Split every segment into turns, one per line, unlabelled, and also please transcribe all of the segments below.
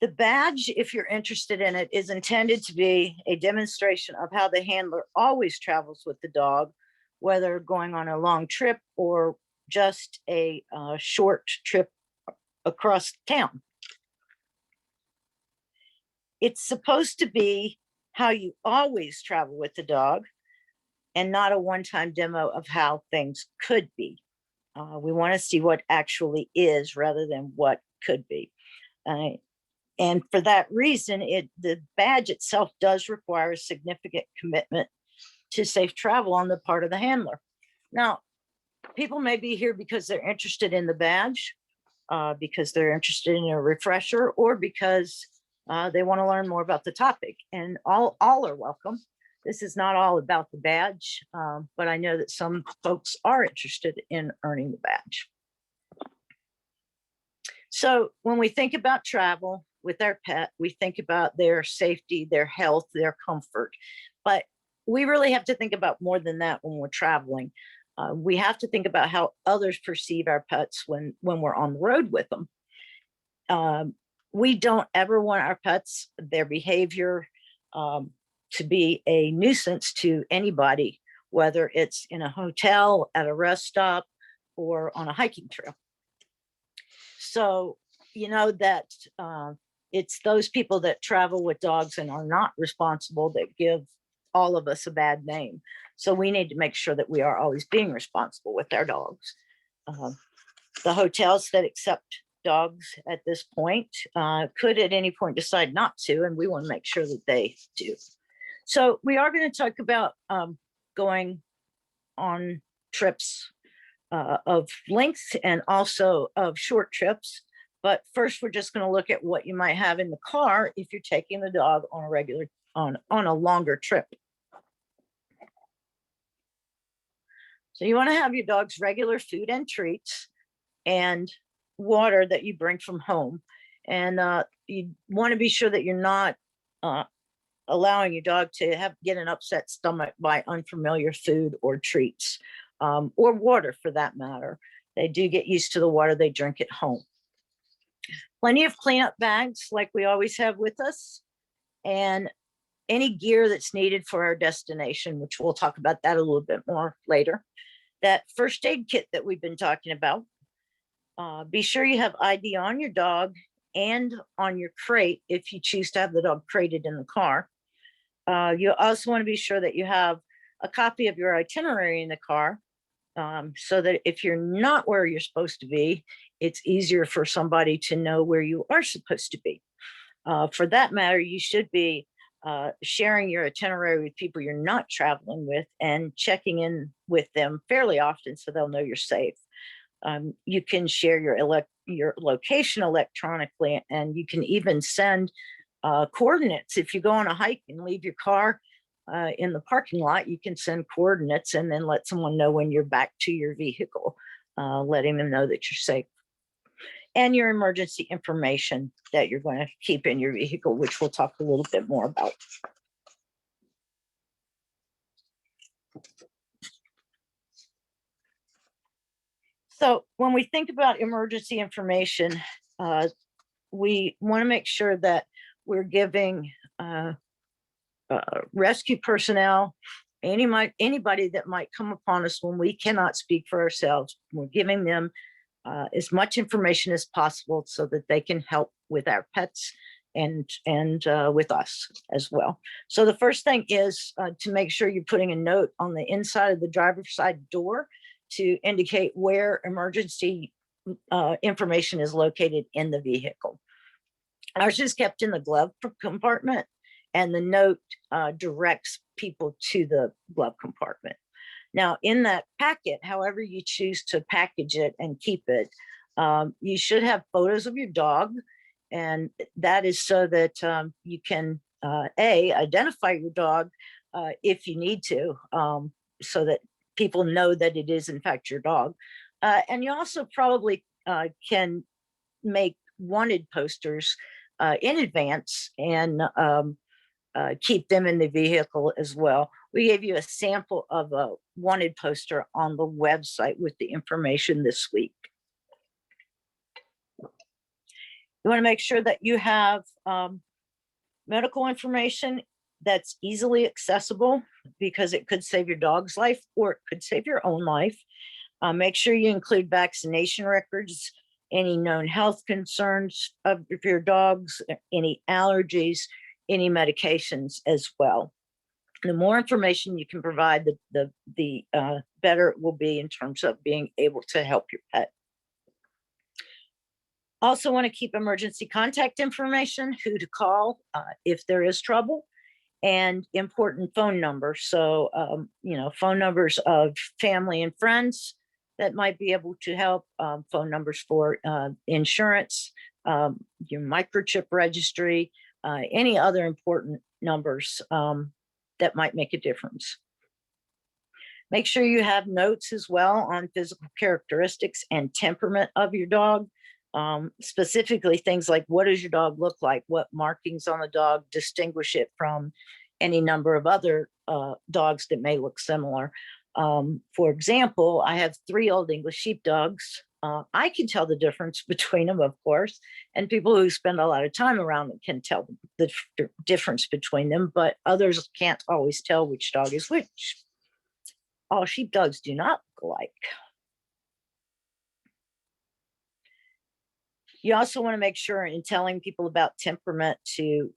The badge, if you're interested in it, is intended to be a demonstration of how the handler always travels with the dog, whether going on a long trip or just a short trip across town. It's supposed to be how you always travel with the dog and not a one-time demo of how things could be. We want to see what actually is rather than what could be. And for that reason, the badge itself does require a significant commitment to safe travel on the part of the handler. Now, people may be here because they're interested in the badge, because they're interested in a refresher, or because they want to learn more about the topic. And all are welcome. This is not all about the badge, but I know that some folks are interested in earning the badge. So when we think about travel with our pet, we think about their safety, their health, their comfort. But we really have to think about more than that when we're traveling. We have to think about how others perceive our pets when we're on the road with them. We don't ever want our pets, their behavior, to be a nuisance to anybody, whether it's in a hotel, at a rest stop, or on a hiking trail. So, you know that it's those people that travel with dogs and are not responsible that give all of us a bad name. So we need to make sure that we are always being responsible with our dogs. The hotels that accept dogs at this point could at any point decide not to, and we want to make sure that they do. So we are going to talk about going on trips of length and also of short trips. But first, we're just going to look at what you might have in the car if you're taking the dog on a regular, on a longer trip. So you want to have your dog's regular food and treats and water that you bring from home. And you want to be sure that you're not allowing your dog to get an upset stomach by unfamiliar food or treats, or water for that matter. They do get used to the water they drink at home. Plenty of cleanup bags like we always have with us, and any gear that's needed for our destination, which we'll talk about that a little bit more later. That first aid kit that we've been talking about. Be sure you have ID on your dog and on your crate if you choose to have the dog crated in the car. You also want to be sure that you have a copy of your itinerary in the car, so that if you're not where you're supposed to be, it's easier for somebody to know where you are supposed to be. For that matter, you should be sharing your itinerary with people you're not traveling with and checking in with them fairly often so they'll know you're safe. You can share your location electronically, and you can even send coordinates. If you go on a hike and leave your car in the parking lot, you can send coordinates and then let someone know when you're back to your vehicle, letting them know that you're safe. And your emergency information that you're going to keep in your vehicle, which we'll talk a little bit more about. So when we think about emergency information, we want to make sure that we're giving rescue personnel, anybody that might come upon us when we cannot speak for ourselves, we're giving them as much information as possible so that they can help with our pets and with us as well. So the first thing is to make sure you're putting a note on the inside of the driver's side door to indicate where emergency information is located in the vehicle. Ours is kept in the glove compartment, and the note directs people to the glove compartment. Now, in that packet, however you choose to package it and keep it, you should have photos of your dog, and that is so that you can, identify your dog if you need to, so that people know that it is, in fact, your dog. And you also probably can make wanted posters in advance and keep them in the vehicle as well. We gave you a sample of a wanted poster on the website with the information this week. You want to make sure that you have medical information that's easily accessible, because it could save your dog's life or it could save your own life. Make sure you include vaccination records, any known health concerns of your dogs, any allergies, any medications as well. The more information you can provide, the better it will be in terms of being able to help your pet. Also want to keep emergency contact information, who to call if there is trouble, and important phone numbers. So, phone numbers of family and friends that might be able to help, phone numbers for insurance, your microchip registry, any other important numbers that might make a difference. Make sure you have notes as well on physical characteristics and temperament of your dog. Specifically things like, what does your dog look like? What markings on the dog distinguish it from any number of other dogs that may look similar? For example, I have 3 old English sheepdogs. I can tell the difference between them, of course, and people who spend a lot of time around them can tell the difference between them, but others can't always tell which dog is which. All sheepdogs do not look alike. You also want to make sure in telling people about temperament to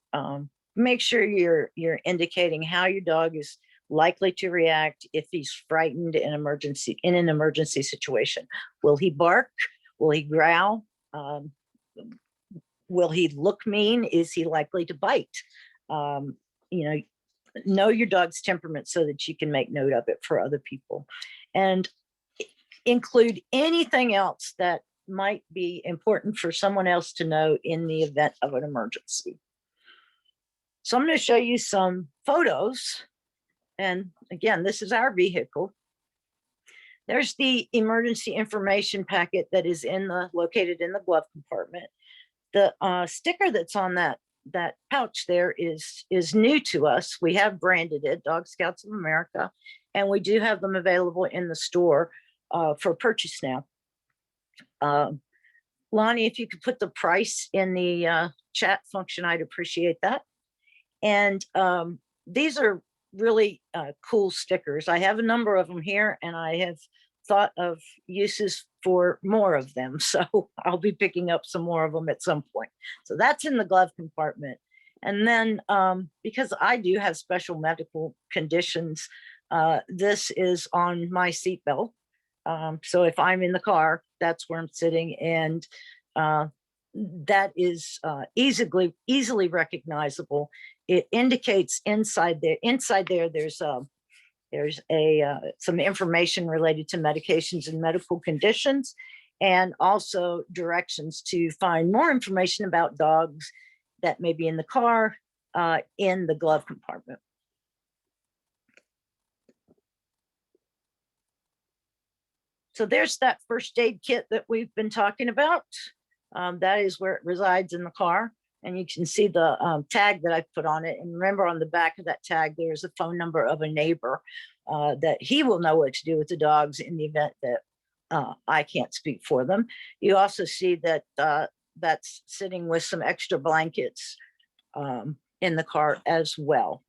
make sure you're indicating how your dog is likely to react if he's frightened in an emergency situation. Will he bark? Will he growl? Will he look mean? Is he likely to bite? Know your dog's temperament so that you can make note of it for other people, and include anything else that might be important for someone else to know in the event of an emergency. So I'm going to show you some photos. And again, this is our vehicle. There's the emergency information packet that is located in the glove compartment. The sticker that's on that pouch there is new to us. We have branded it Dog Scouts of America, and we do have them available in the store for purchase now. Lonnie, if you could put the price in the chat function, I'd appreciate that. And these are really cool stickers. I have a number of them here, and I have thought of uses for more of them. So I'll be picking up some more of them at some point. So that's in the glove compartment. And then because I do have special medical conditions, this is on my seatbelt. So if I'm in the car, that's where I'm sitting, and that is easily recognizable. It indicates inside there. There's some information related to medications and medical conditions, and also directions to find more information about dogs that may be in the car, in the glove compartment. So there's that first aid kit that we've been talking about. That is where it resides in the car. And you can see the tag that I put on it. And remember, on the back of that tag, there's a phone number of a neighbor that he will know what to do with the dogs in the event that I can't speak for them. You also see that that's sitting with some extra blankets in the car as well.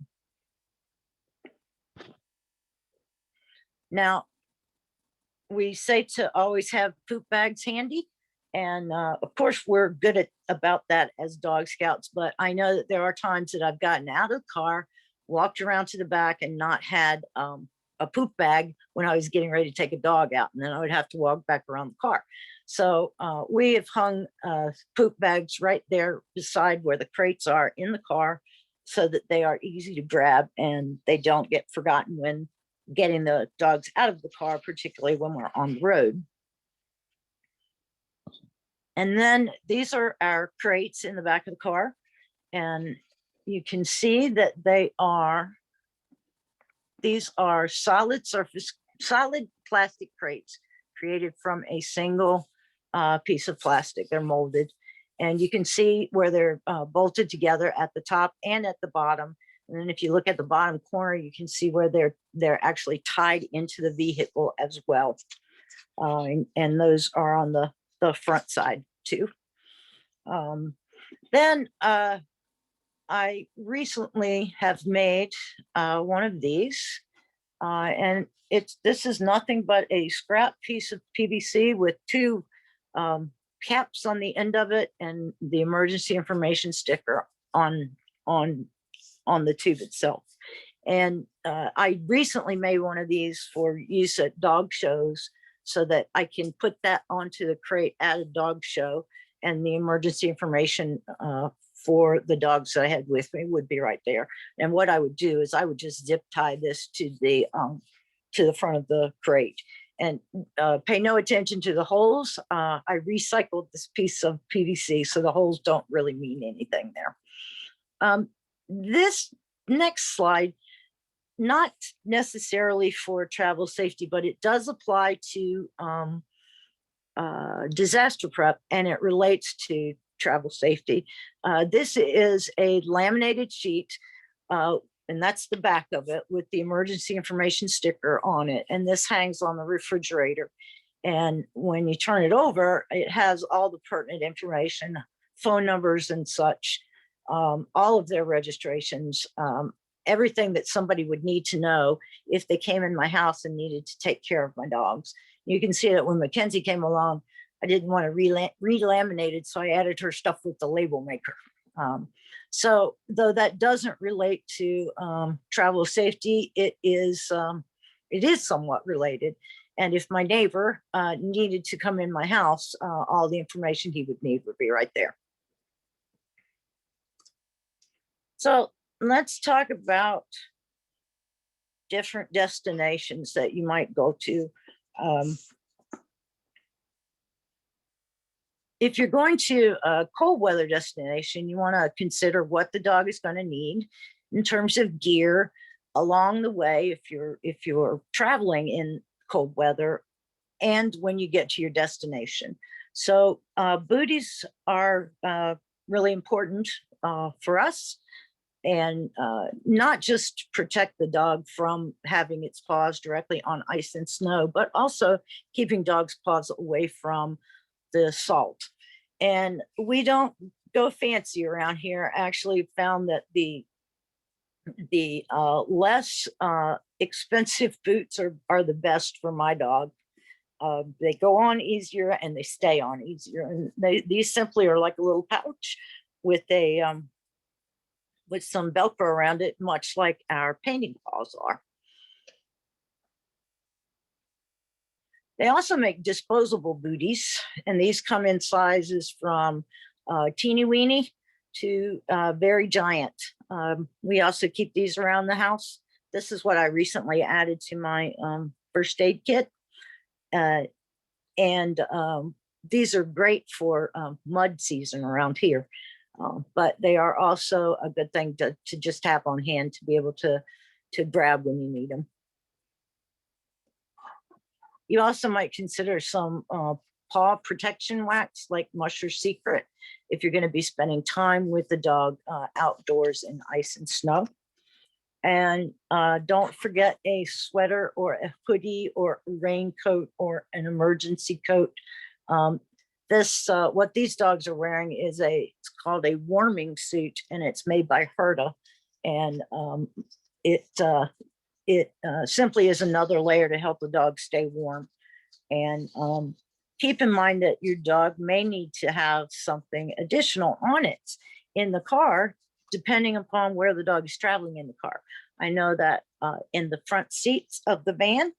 Now, we say to always have poop bags handy. And of course, we're good about that as Dog Scouts, but I know that there are times that I've gotten out of the car, walked around to the back, and not had a poop bag when I was getting ready to take a dog out, and then I would have to walk back around the car. So we have hung poop bags right there beside where the crates are in the car, so that they are easy to grab and they don't get forgotten when getting the dogs out of the car, particularly when we're on the road. And then these are our crates in the back of the car. And you can see that these are solid plastic crates created from a single piece of plastic. They're molded. And you can see where they're bolted together at the top and at the bottom. And then if you look at the bottom corner, you can see where they're actually tied into the vehicle as well. And those are on the front side too. Um, then I recently have made one of these, and this is nothing but a scrap piece of PVC with two um, caps on the end of it and the emergency information sticker on on on the tube itself. And I recently made one of these for use at dog shows so that I can put that onto the crate at a dog show, and the emergency information for the dogs that I had with me would be right there. And what I would do is I would just zip tie this to the front of the crate, and pay no attention to the holes. I recycled this piece of PVC, so the holes don't really mean anything there. This next slide, not necessarily for travel safety, but it does apply to disaster prep, and it relates to travel safety. This is a laminated sheet, and that's the back of it with the emergency information sticker on it. And this hangs on the refrigerator. And when you turn it over, it has all the pertinent information, phone numbers and such, all of their registrations, everything that somebody would need to know if they came in my house and needed to take care of my dogs. You can see that when Mackenzie came along, I didn't want to re-laminate it, so I added her stuff with the label maker. So though that doesn't relate to travel safety, it is somewhat related. And if my neighbor needed to come in my house, all the information he would need would be right there. So let's talk about different destinations that you might go to. If you're going to a cold weather destination, you want to consider what the dog is going to need in terms of gear along the way if you're traveling in cold weather, and when you get to your destination. So booties are really important for us, and not just protect the dog from having its paws directly on ice and snow, but also keeping dogs' paws away from the salt. And we don't go fancy around here. I actually found that the less expensive boots are the best for my dog. They go on easier and they stay on easier. And these simply are like a little pouch with a with some Velcro around it, much like our painting paws are. They also make disposable booties, and these come in sizes from teeny weeny to very giant. We also keep these around the house. This is what I recently added to my first aid kit. And these are great for mud season around here. But they are also a good thing to just have on hand to be able to grab when you need them. You also might consider some paw protection wax like Musher Secret if you're going to be spending time with the dog outdoors in ice and snow. And don't forget a sweater or a hoodie or a raincoat or an emergency coat. What these dogs are wearing is it's called a warming suit, and it's made by Herta. And it simply is another layer to help the dog stay warm. And keep in mind that your dog may need to have something additional on it in the car, depending upon where the dog is traveling in the car. I know that in the front seats of the van,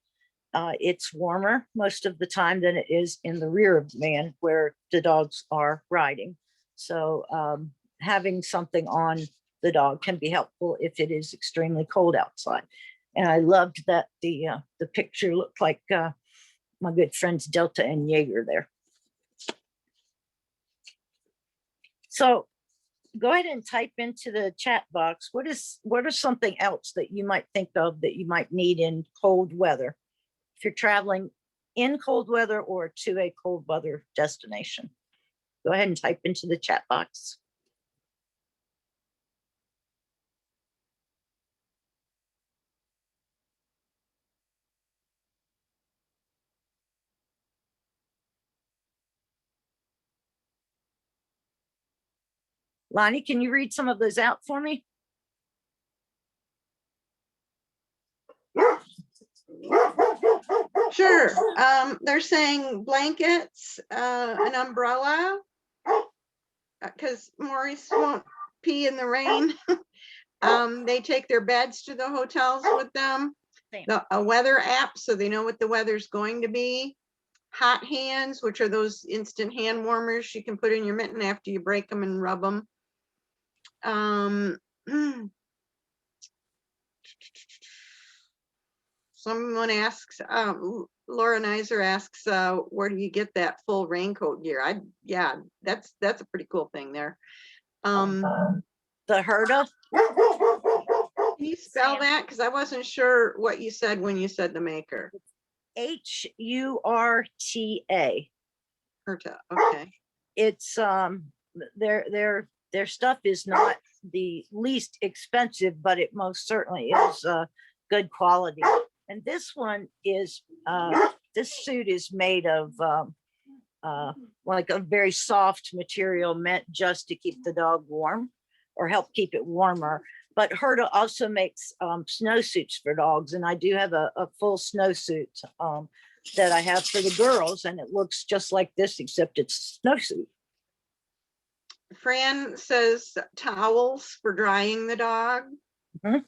it's warmer most of the time than it is in the rear of the van where the dogs are riding. So having something on the dog can be helpful if it is extremely cold outside. And I loved that the picture looked like my good friends Delta and Jaeger there. So go ahead and type into the chat box, what are something else that you might think of that you might need in cold weather if you're traveling in cold weather or to a cold weather destination. Go ahead and type into the chat box. Lonnie, can you read some of those out for me?
Sure. They're saying blankets, an umbrella, because Maurice won't pee in the rain. They take their beds to the hotels with them. A weather app, so they know what the weather's going to be. Hot hands, which are those instant hand warmers you can put in your mitten after you break them and rub them. Someone asks, Laura Nizer asks, where do you get that full raincoat gear? Yeah, that's a pretty cool thing there.
The Herta.
Can you spell that? Because I wasn't sure what you said when you said the maker.
H-U-R-T-A.
Herta, okay.
It's their stuff is not the least expensive, but it most certainly is good quality. And this one is this suit is made of like a very soft material meant just to keep the dog warm or help keep it warmer. But Herta also makes snowsuits for dogs, and I do have a full snowsuit that I have for the girls, and it looks just like this, except it's snowsuit.
Fran says towels for drying the dog.
Mhm.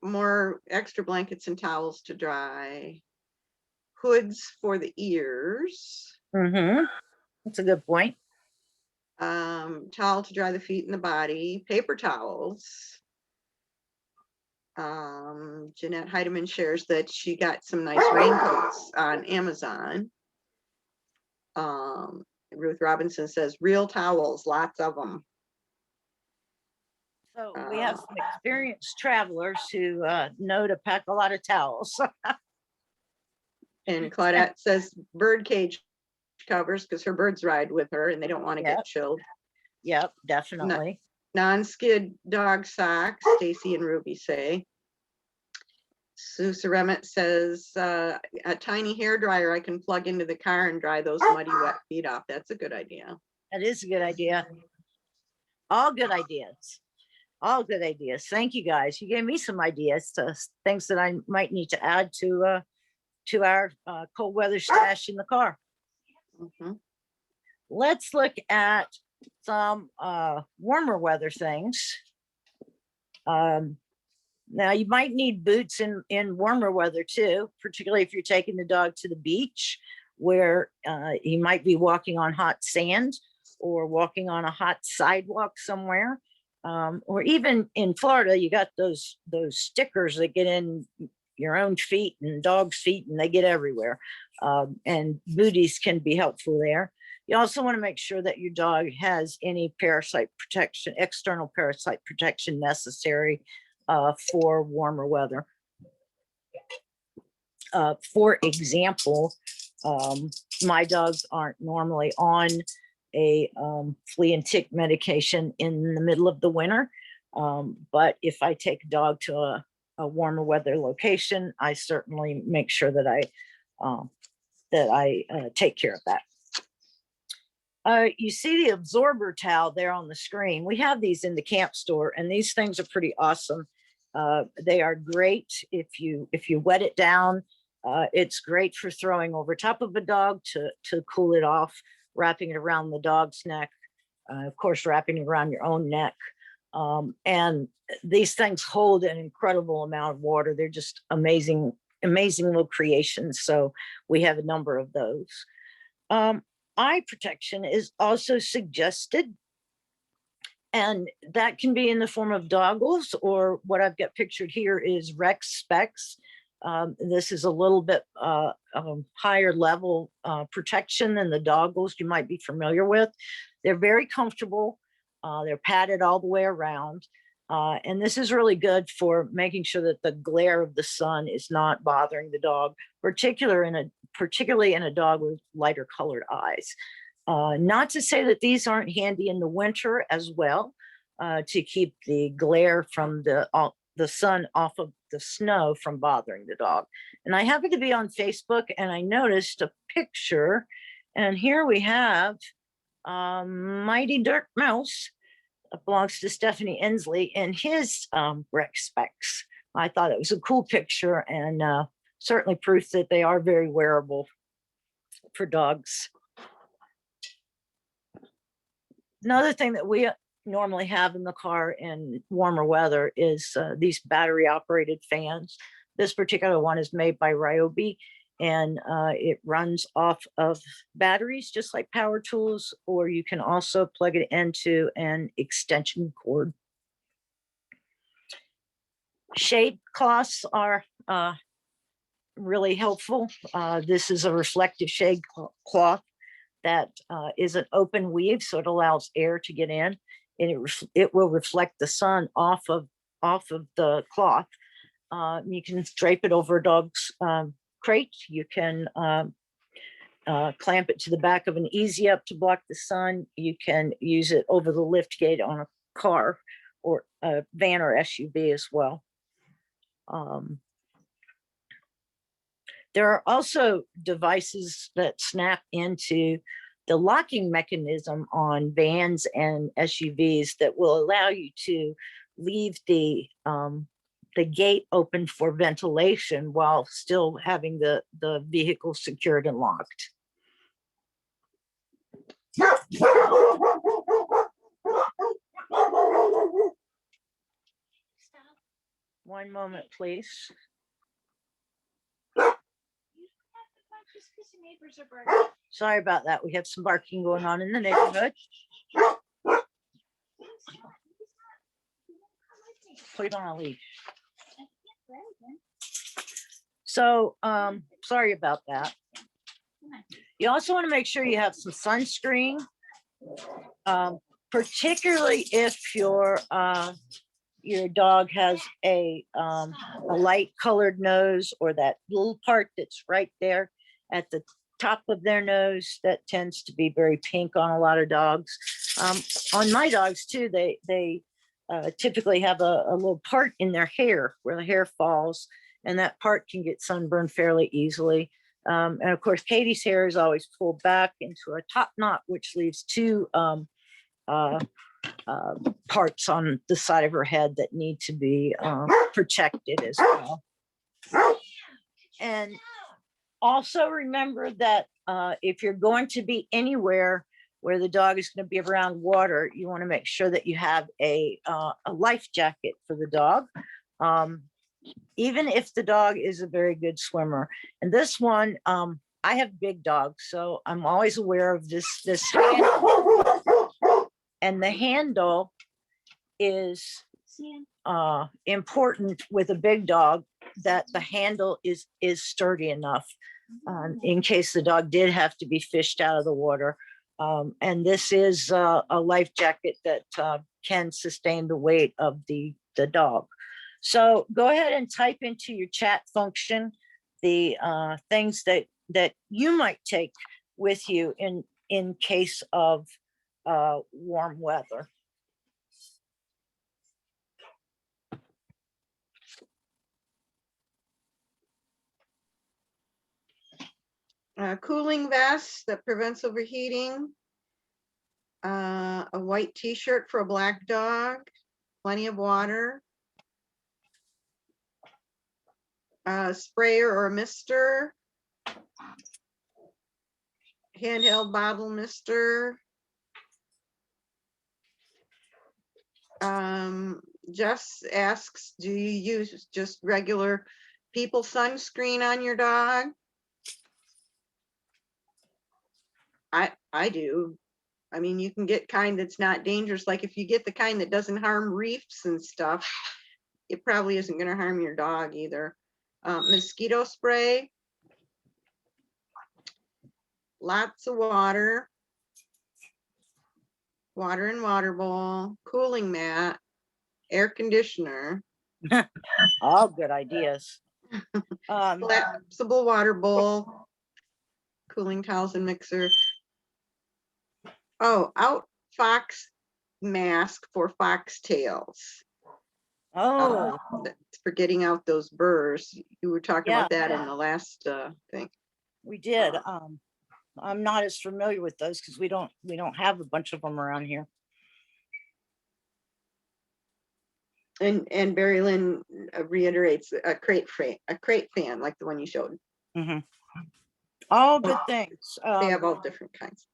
More extra blankets and towels to dry. Hoods for the ears.
That's a good point.
Towel to dry the feet and the body. Paper towels. Jeanette Heidemann shares that she got some nice raincoats on Amazon. Ruth Robinson says real towels, lots of them.
So we have some experienced travelers who know to pack a lot of towels.
And Claudette says bird cage covers because her birds ride with her and they don't want to get chilled.
Yep, definitely.
Non-skid dog socks, Stacy and Ruby say. Sue Saremet says a tiny hair dryer I can plug into the car and dry those muddy, wet feet off. That's a good idea.
That is a good idea. All good ideas. All good ideas. Thank you guys. You gave me some ideas to things that I might need to add to our cold weather stash in the car. Let's look at some warmer weather things. Now you might need boots in warmer weather too, particularly if you're taking the dog to the beach where he might be walking on hot sand or walking on a hot sidewalk somewhere. Or even in Florida, you got those stickers that get in your own feet and dog's feet, and they get everywhere. And booties can be helpful there. You also want to make sure that your dog has any parasite protection, external parasite protection necessary for warmer weather. For example, my dogs aren't normally on a flea and tick medication in the middle of the winter. But if I take a dog to a warmer weather location, I certainly make sure that I take care of that. You see the absorber towel there on the screen. We have these in the camp store, and these things are pretty awesome. They are great if you wet it down. It's great for throwing over top of a dog to cool it off, wrapping it around the dog's neck, of course, wrapping it around your own neck. And these things hold an incredible amount of water. They're just amazing little creations. So we have a number of those. Eye protection is also suggested. And that can be in the form of goggles, or what I've got pictured here is Rex specs. This is a little bit higher level protection than the goggles you might be familiar with. They're very comfortable. They're padded all the way around. And this is really good for making sure that the glare of the sun is not bothering the dog, particularly in a dog with lighter colored eyes. Not to say that these aren't handy in the winter as well, to keep the glare from the sun off of the snow from bothering the dog. And I happened to be on Facebook and I noticed a picture, and here we have Mighty Dirk Mouse belongs to Stephanie Inslee in his rec specs. I thought it was a cool picture and certainly proof that they are very wearable for dogs. Another thing that we normally have in the car in warmer weather is these battery operated fans. This particular one is made by Ryobi, and it runs off of batteries just like power tools, or you can also plug it into an extension cord. Shade cloths are really helpful. This is a reflective shade cloth that is an open weave, so it allows air to get in, and it will reflect the sun off of the cloth. You can drape it over a dog's crate. You can clamp it to the back of an easy up to block the sun. You can use it over the lift gate on a car or a van or SUV as well. There are also devices that snap into the locking mechanism on vans and SUVs that will allow you to leave the gate open for ventilation while still having the vehicle secured and locked. One moment, please. Sorry about that. We have some barking going on in the neighborhood. Put it on a leash. So, sorry about that. You also want to make sure you have some sunscreen, particularly if your dog has a light colored nose, or that little part that's right there at the top of their nose that tends to be very pink on a lot of dogs. On my dogs too, they typically have a little part in their hair where the hair falls, and that part can get sunburned fairly easily. And of course, Katie's hair is always pulled back into a top knot, which leaves two parts on the side of her head that need to be protected as well. And also remember that if you're going to be anywhere where the dog is going to be around water, you want to make sure that you have a life jacket for the dog, even if the dog is a very good swimmer. And this one, I have big dogs, so I'm always aware of this handle. And the handle is important with a big dog, that the handle is sturdy enough in case the dog did have to be fished out of the water. And this is a life jacket that can sustain the weight of the dog. So go ahead and type into your chat function the things that you might take with you in case of warm weather.
Cooling vest that prevents overheating. A white t-shirt for a black dog. Plenty of water. A sprayer or a mister. Handheld bottle mister. Jess asks, do you use just regular people sunscreen on your dog? I do. I mean, you can get kind that's not dangerous. Like if you get the kind that doesn't harm reefs and stuff, it probably isn't going to harm your dog either. Mosquito spray. Lots of water. Water and water bowl. Cooling mat. Air conditioner.
All good ideas.
Collapsible water bowl. Cooling towels and mixer. Oh, out fox mask for foxtails.
Oh,
That's for getting out those burrs. You were talking about that in the last thing.
we did. I'm not as familiar with those because we don't have a bunch of them around here.
And Barry Lynn reiterates a crate fan like the one you showed.
Hmm. All good things.
They have all different kinds.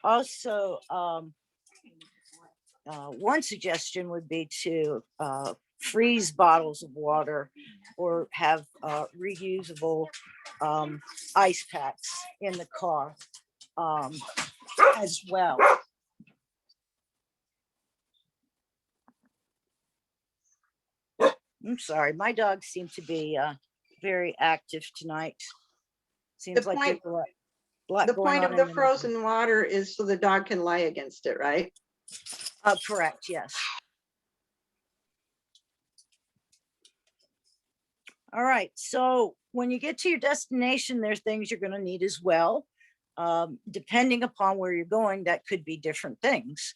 Also, one suggestion would be to freeze bottles of water or have reusable ice packs in the car as well. I'm sorry, my dogs seem to be very active tonight. Seems like there's a lot
The
going
point
on
of
in
the frozen water is so the dog can lie against it, right?
Correct, yes. All right, so when you get to your destination, there's things you're going to need as well. Depending upon where you're going, that could be different things.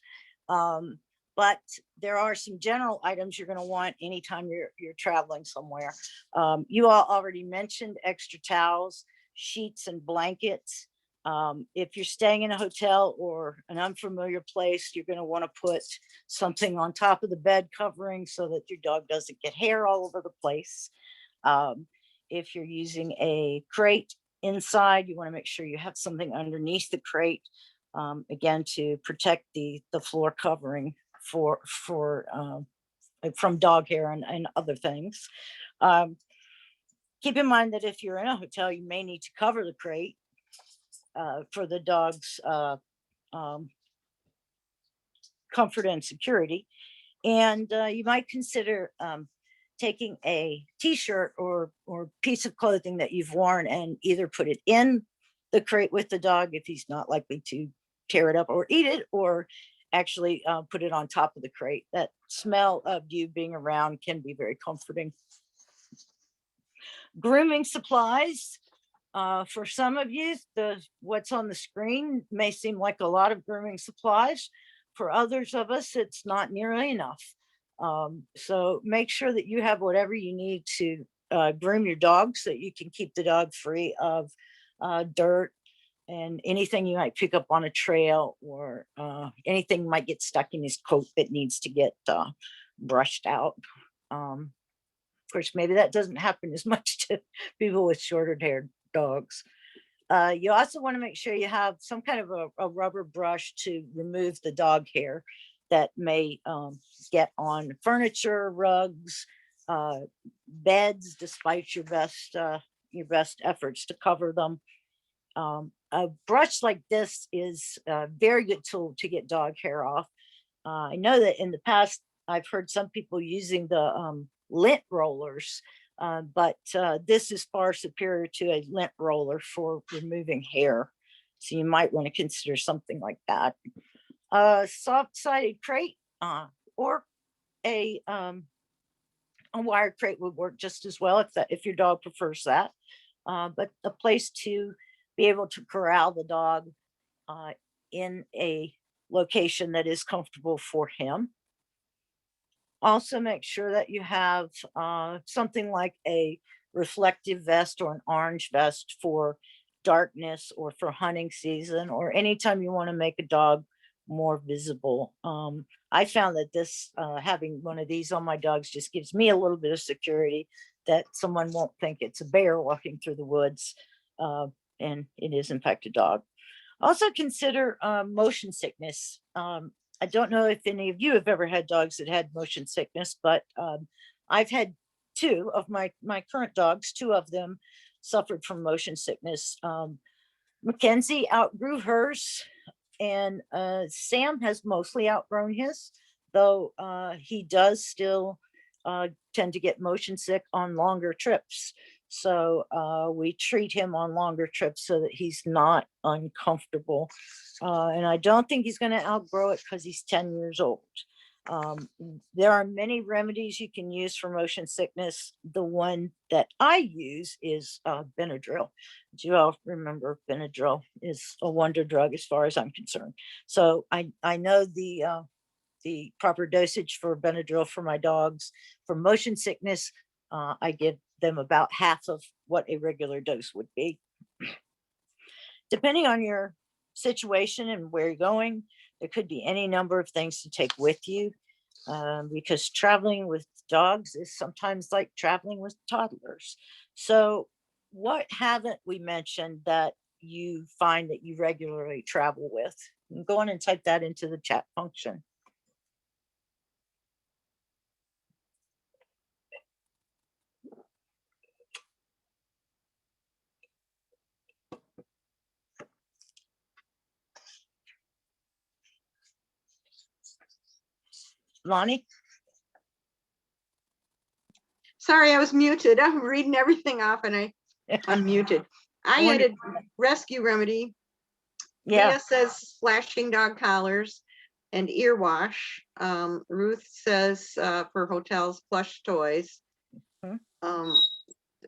But there are some general items you're going to want anytime you're traveling somewhere. You all already mentioned extra towels, sheets, and blankets. If you're staying in a hotel or an unfamiliar place, you're going to want to put something on top of the bed covering so that your dog doesn't get hair all over the place. If you're using a crate inside, you want to make sure you have something underneath the crate, again, to protect the floor covering from dog hair and other things. Keep in mind that if you're in a hotel, you may need to cover the crate for the dog's comfort and security. And you might consider taking a t-shirt or piece of clothing that you've worn and either put it in the crate with the dog if he's not likely to tear it up or eat it, or actually put it on top of the crate. That smell of you being around can be very comforting. Grooming supplies. For some of you, what's on the screen may seem like a lot of grooming supplies. For others of us, it's not nearly enough. So make sure that you have whatever you need to groom your dog so that you can keep the dog free of dirt and anything you might pick up on a trail, or anything might get stuck in his coat that needs to get brushed out. Of course, maybe that doesn't happen as much to people with shorter haired dogs. You also want to make sure you have some kind of a rubber brush to remove the dog hair that may get on furniture, rugs, beds, despite your best efforts to cover them. A brush like this is a very good tool to get dog hair off. I know that in the past, I've heard some people using the lint rollers, but this is far superior to a lint roller for removing hair. So you might want to consider something like that. Soft-sided crate or a wire crate would work just as well if your dog prefers that. But a place to be able to corral the dog in a location that is comfortable for him. Also make sure that you have something like a reflective vest or an orange vest for darkness or for hunting season, or anytime you want to make a dog more visible. I found that having one of these on my dogs just gives me a little bit of security that someone won't think it's a bear walking through the woods, and it is in fact a dog. Also consider motion sickness. I don't know if any of you have ever had dogs that had motion sickness, but I've had two of my current dogs. Two of them suffered from motion sickness. Mackenzie outgrew hers, and Sam has mostly outgrown his, though he does still tend to get motion sick on longer trips. So we treat him on longer trips so that he's not uncomfortable. And I don't think he's going to outgrow it because he's 10 years old. There are many remedies you can use for motion sickness. The one that I use is Benadryl. Do you all remember Benadryl is a wonder drug as far as I'm concerned. So I know the proper dosage for Benadryl for my dogs. For motion sickness, I give them about half of what a regular dose would be. depending on your situation and where you're going, there could be any number of things to take with you, because traveling with dogs is sometimes like traveling with toddlers. So, what haven't we mentioned that you find that you regularly travel with? Go on and type that into the chat function. Lonnie?
Sorry, I was muted. I'm reading everything off and I unmuted. I
Wonder-
added rescue remedy.
Yeah.
Leah says flashing dog collars and ear wash. Ruth says for hotels, plush toys.
Mhm.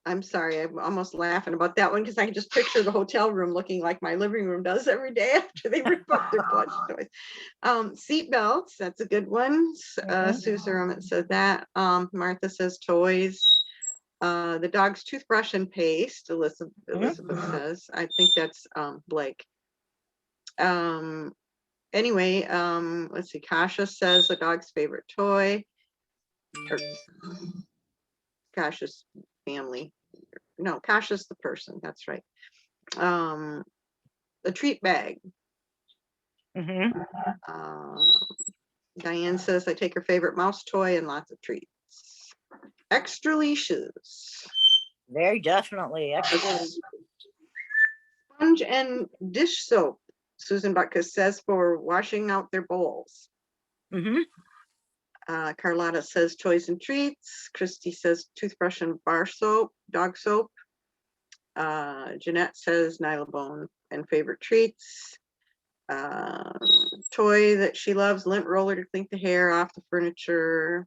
I'm sorry, I'm almost laughing about that one because I can just picture the hotel room looking like my living room does every day after they rip up their plush toys. Seat belts, that's a good one.
Mhm.
Susan said that. Martha says toys. The dog's toothbrush and paste, Elizabeth says. I think that's Blake. Anyway, let's see, Kasha says the dog's favorite toy. Or Kasha's family. No, Kasha's the person, that's right. The treat bag.
Mhm.
Diane says I take her favorite mouse toy and lots of treats. Extra leashes.
Very definitely. Extra.
Sponge and dish soap. Susan Butkus says for washing out their bowls.
Mhm.
Carlotta says toys and treats. Christy says toothbrush and bar soap, dog soap. Jeanette says Nylabone and favorite treats. Toy that she loves, lint roller to clean the hair off the furniture.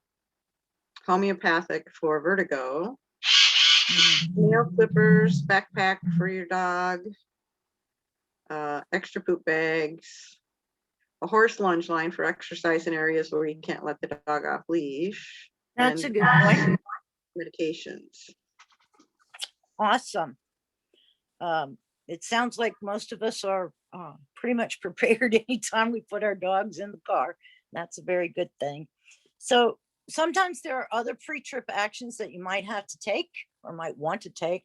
Homeopathic for vertigo. Nail clippers, backpack for your dog. Extra poop bags. A horse lunge line for exercise in areas where you can't let the dog off leash.
That's a
And
good point.
medications.
Awesome. It sounds like most of us are pretty much prepared anytime we put our dogs in the car. That's a very good thing. So sometimes there are other pre-trip actions that you might have to take or might want to take.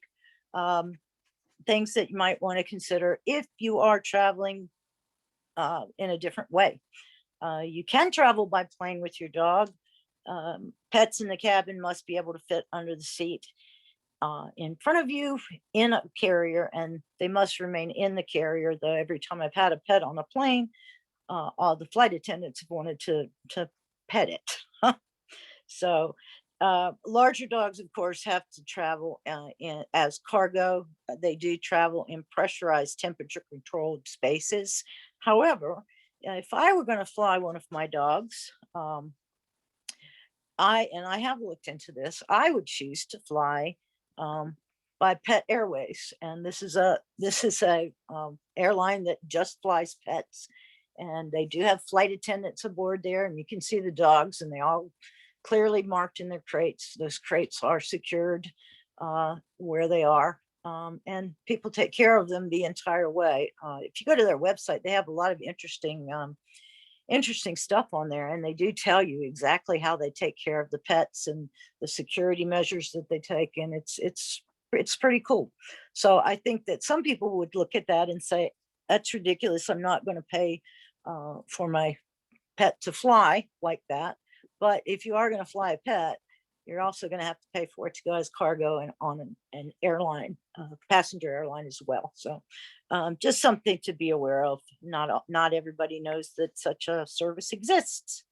Things that you might want to consider if you are traveling in a different way. You can travel by plane with your dog. Pets in the cabin must be able to fit under the seat in front of you in a carrier, and they must remain in the carrier. Though every time I've had a pet on a plane, all the flight attendants have wanted to pet it. So larger dogs, of course, have to travel as cargo. They do travel in pressurized, temperature-controlled spaces. However, if I were going to fly one of my dogs, I have looked into this. I would choose to fly by Pet Airways, and this is a airline that just flies pets, and they do have flight attendants aboard there, and you can see the dogs, and they all clearly marked in their crates. Those crates are secured where they are, and people take care of them the entire way. If you go to their website, they have a lot of interesting stuff on there, and they do tell you exactly how they take care of the pets and the security measures that they take, and it's pretty cool. So I think that some people would look at that and say, that's ridiculous, I'm not going to pay for my pet to fly like that. But if you are going to fly a pet, you're also going to have to pay for it to go as cargo and on an airline, passenger airline as well. So just something to be aware of. Not everybody knows that such a service exists.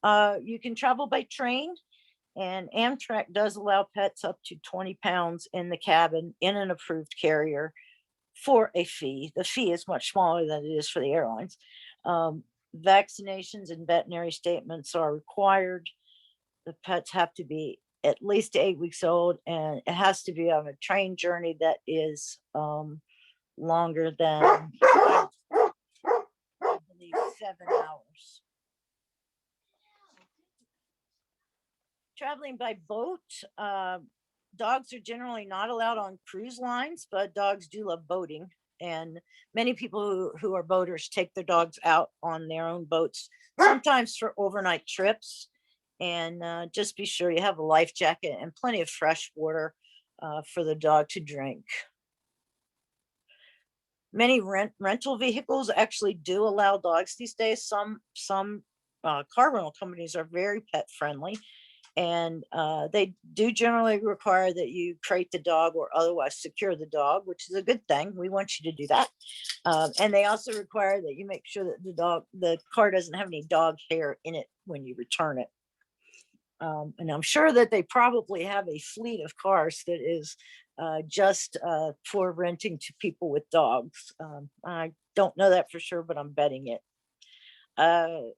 You can travel by train, and Amtrak does allow pets up to 20 pounds in the cabin in an approved carrier for a fee. The fee is much smaller than it is for the airlines. Vaccinations and veterinary statements are required. The pets have to be at least 8 weeks old, and it has to be on a train journey that is longer than, I believe, 7 hours. Traveling by boat, dogs are generally not allowed on cruise lines, but dogs do love boating. And many people who are boaters take their dogs out on their own boats, sometimes for overnight trips. And just be sure you have a life jacket and plenty of fresh water for the dog to drink. Many rental vehicles actually do allow dogs these days. Some car rental companies are very pet friendly, and they do generally require that you crate the dog or otherwise secure the dog, which is a good thing. We want you to do that. And they also require that you make sure that the car doesn't have any dog hair in it when you return it. And I'm sure that they probably have a fleet of cars that is just for renting to people with dogs. I don't know that for sure, but I'm betting it. Uh,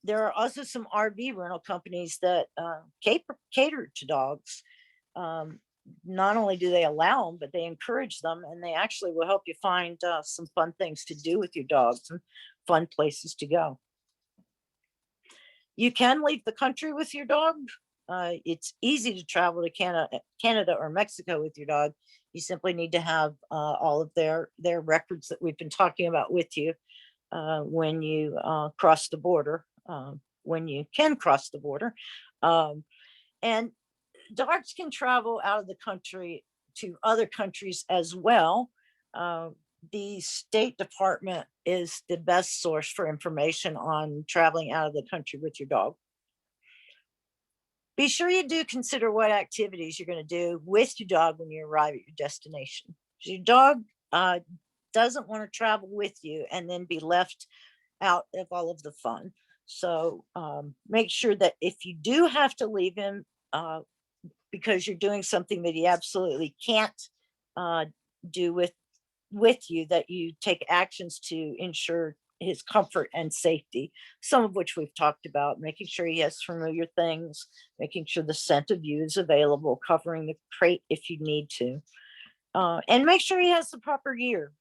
there are also some RV rental companies that cater to dogs. Um, Not only do they allow them, but they encourage them, and they actually will help you find some fun things to do with your dogs and fun places to go. You can leave the country with your dog. It's easy to travel to Canada or Mexico with your dog. You simply need to have all of their records that we've been talking about with you when you cross the border, when you can cross the border. Um, and dogs can travel out of the country to other countries as well. Uh, the State Department is the best source for information on traveling out of the country with your dog. Be sure you do consider what activities you're going to do with your dog when you arrive at your destination. Your dog uh, doesn't want to travel with you and then be left out of all of the fun. So make sure that if you do have to leave him because you're doing something that he absolutely can't uh, do with you, that you take actions to ensure his comfort and safety, some of which we've talked about, making sure he has familiar things, making sure the scent of you is available, covering the crate if you need to, and make sure he has the proper gear.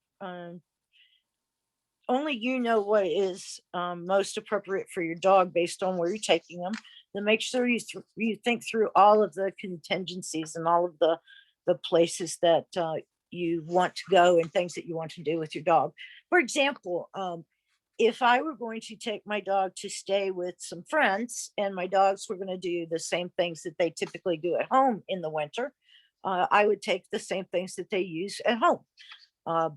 Only you know what is most appropriate for your dog based on where you're taking them. Then make sure you think through all of the contingencies and all of the places that you want to go and things that you want to do with your dog. For example, if I were going to take my dog to stay with some friends and my dogs were going to do the same things that they typically do at home in the winter, I would take the same things that they use at home.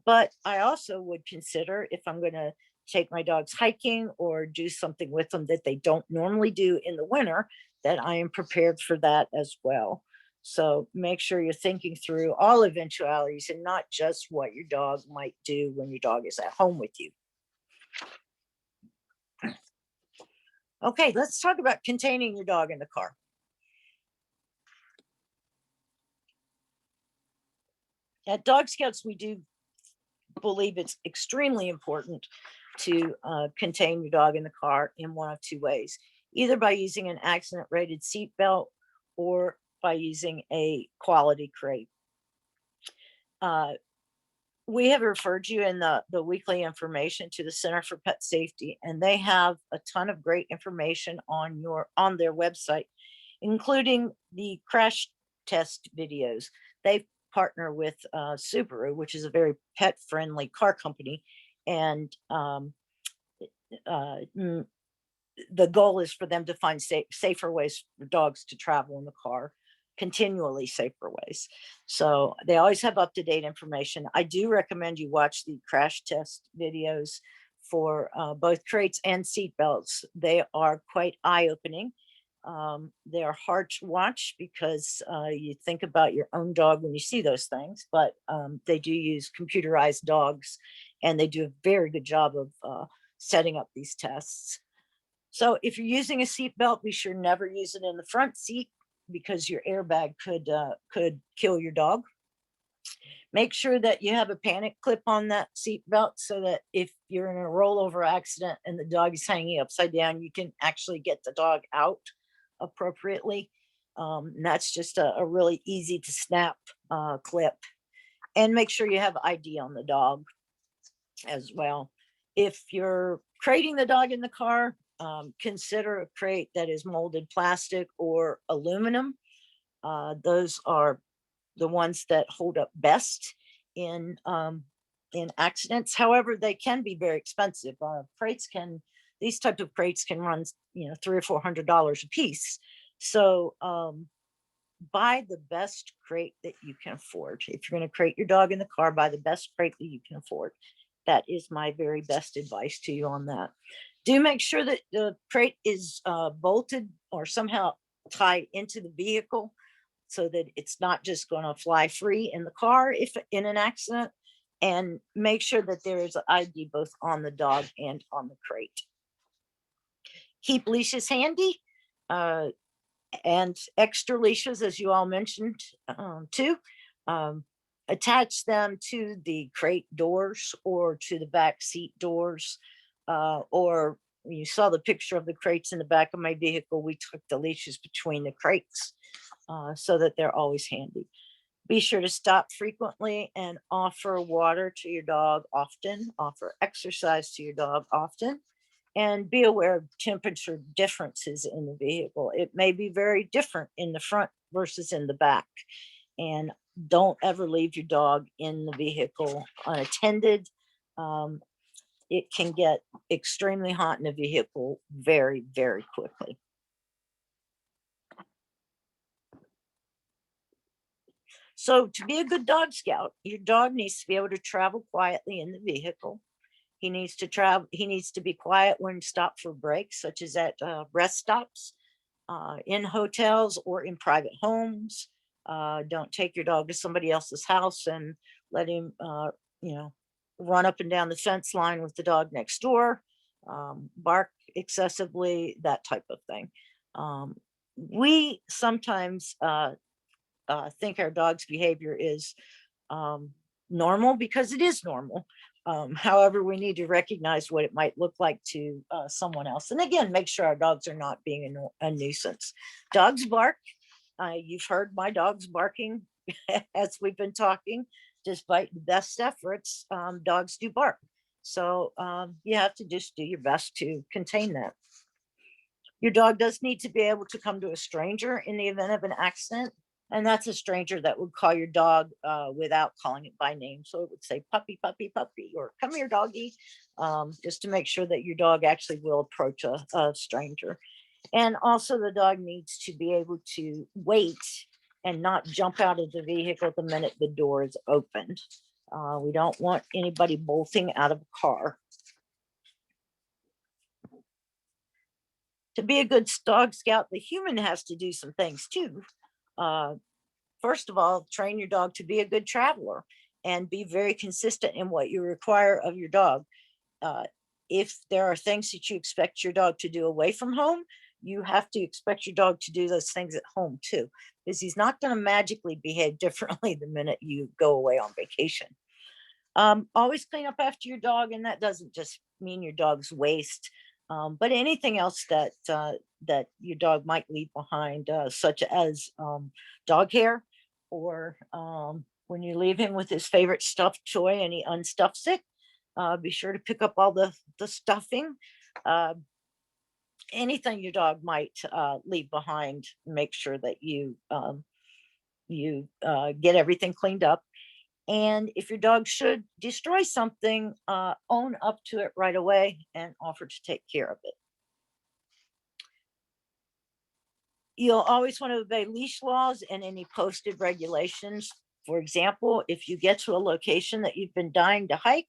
But I also would consider, if I'm going to take my dogs hiking or do something with them that they don't normally do in the winter, that I am prepared for that as well. So make sure you're thinking through all eventualities and not just what your dog might do when your dog is at home with you. Okay, let's talk about containing your dog in the car. At Dog Scouts, we do believe it's extremely important to contain your dog in the car in one of two ways, either by using an accident rated seat belt or by using a quality crate. Uh, we have referred you in the weekly information to the Center for Pet Safety, and they have a ton of great information on their website, including the crash test videos. They partner with Subaru, which is a very pet friendly car company, and uh, mm, the goal is for them to find safer ways for dogs to travel in the car, continually safer ways. So they always have up to date information. I do recommend you watch the crash test videos for both crates and seat belts. They are quite eye opening. They are hard to watch because you think about your own dog when you see those things, but they do use computerized dogs, and they do a very good job of setting up these tests. So if you're using a seat belt, be sure never use it in the front seat because your airbag could kill your dog. Make sure that you have a panic clip on that seat belt so that if you're in a rollover accident and the dog is hanging upside down, you can actually get the dog out appropriately. And that's just a really easy to snap clip. And make sure you have ID on the dog as well. If you're crating the dog in the car, consider a crate that is molded plastic or aluminum. Those are the ones that hold up best in in accidents. However, they can be very expensive. These type of crates can run, $300 or $400 a piece. So buy the best crate that you can afford. If you're going to crate your dog in the car, buy the best crate that you can afford. That is my very best advice to you on that. Do make sure that the crate is bolted or somehow tied into the vehicle so that it's not just going to fly free in the car if in an accident. And make sure that there is an ID both on the dog and on the crate. Keep leashes handy. And extra leashes, as you all mentioned, too. Um, Attach them to the crate doors or to the back seat doors. Or you saw the picture of the crates in the back of my vehicle. We took the leashes between the crates so that they're always handy. Be sure to stop frequently and offer water to your dog often, offer exercise to your dog often, and be aware of temperature differences in the vehicle. It may be very different in the front versus in the back. And don't ever leave your dog in the vehicle unattended. Um, it can get extremely hot in the vehicle very, very quickly. So to be a good dog scout, your dog needs to be able to travel quietly in the vehicle. He needs to be quiet when stopped for breaks, such as at rest stops, in hotels or in private homes. Don't take your dog to somebody else's house and let him, you know, run up and down the fence line with the dog next door, bark excessively, that type of thing. We sometimes think our dog's behavior is um, normal because it is normal. However, we need to recognize what it might look like to someone else. And again, make sure our dogs are not being a nuisance. Dogs bark. You've heard my dogs barking as we've been talking. Despite the best efforts, dogs do bark. So you have to just do your best to contain that. Your dog does need to be able to come to a stranger in the event of an accident. And that's a stranger that would call your dog without calling it by name. So it would say puppy, puppy, puppy, or come here, doggy, just to make sure that your dog actually will approach a stranger. And also, the dog needs to be able to wait and not jump out of the vehicle the minute the door is opened. We don't want anybody bolting out of a car. To be a good dog scout, the human has to do some things too. Uh, First of all, train your dog to be a good traveler and be very consistent in what you require of your dog. Uh, if there are things that you expect your dog to do away from home, you have to expect your dog to do those things at home too, because he's not going to magically behave differently the minute you go away on vacation. Always clean up after your dog, and that doesn't just mean your dog's waste, but anything else that your dog might leave behind, such as dog hair, or when you leave him with his favorite stuffed toy and he unstuffs it, be sure to pick up all the stuffing. Uh, Anything your dog might leave behind, make sure that you get everything cleaned up. And if your dog should destroy something, own up to it right away and offer to take care of it. You'll always want to obey leash laws and any posted regulations. For example, if you get to a location that you've been dying to hike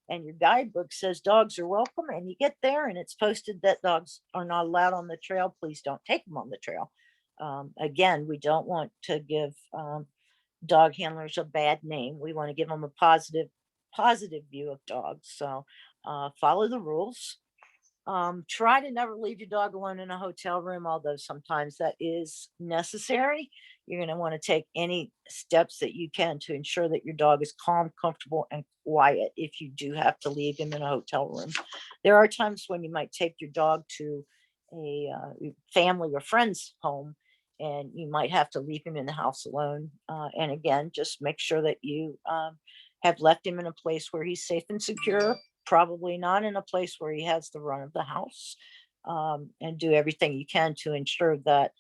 and your guidebook says dogs are welcome, and you get there and it's posted that dogs are not allowed on the trail, please don't take them on the trail. Again, we don't want to give dog handlers a bad name. We want to give them a positive view of dogs. So follow the rules. Try to never leave your dog alone in a hotel room, although sometimes that is necessary. You're going to want to take any steps that you can to ensure that your dog is calm, comfortable, and quiet if you do have to leave him in a hotel room. There are times when you might take your dog to a family or friend's home, and you might have to leave him in the house alone. And again, just make sure that you have left him in a place where he's safe and secure, probably not in a place where he has the run of the house, and do everything you can to ensure that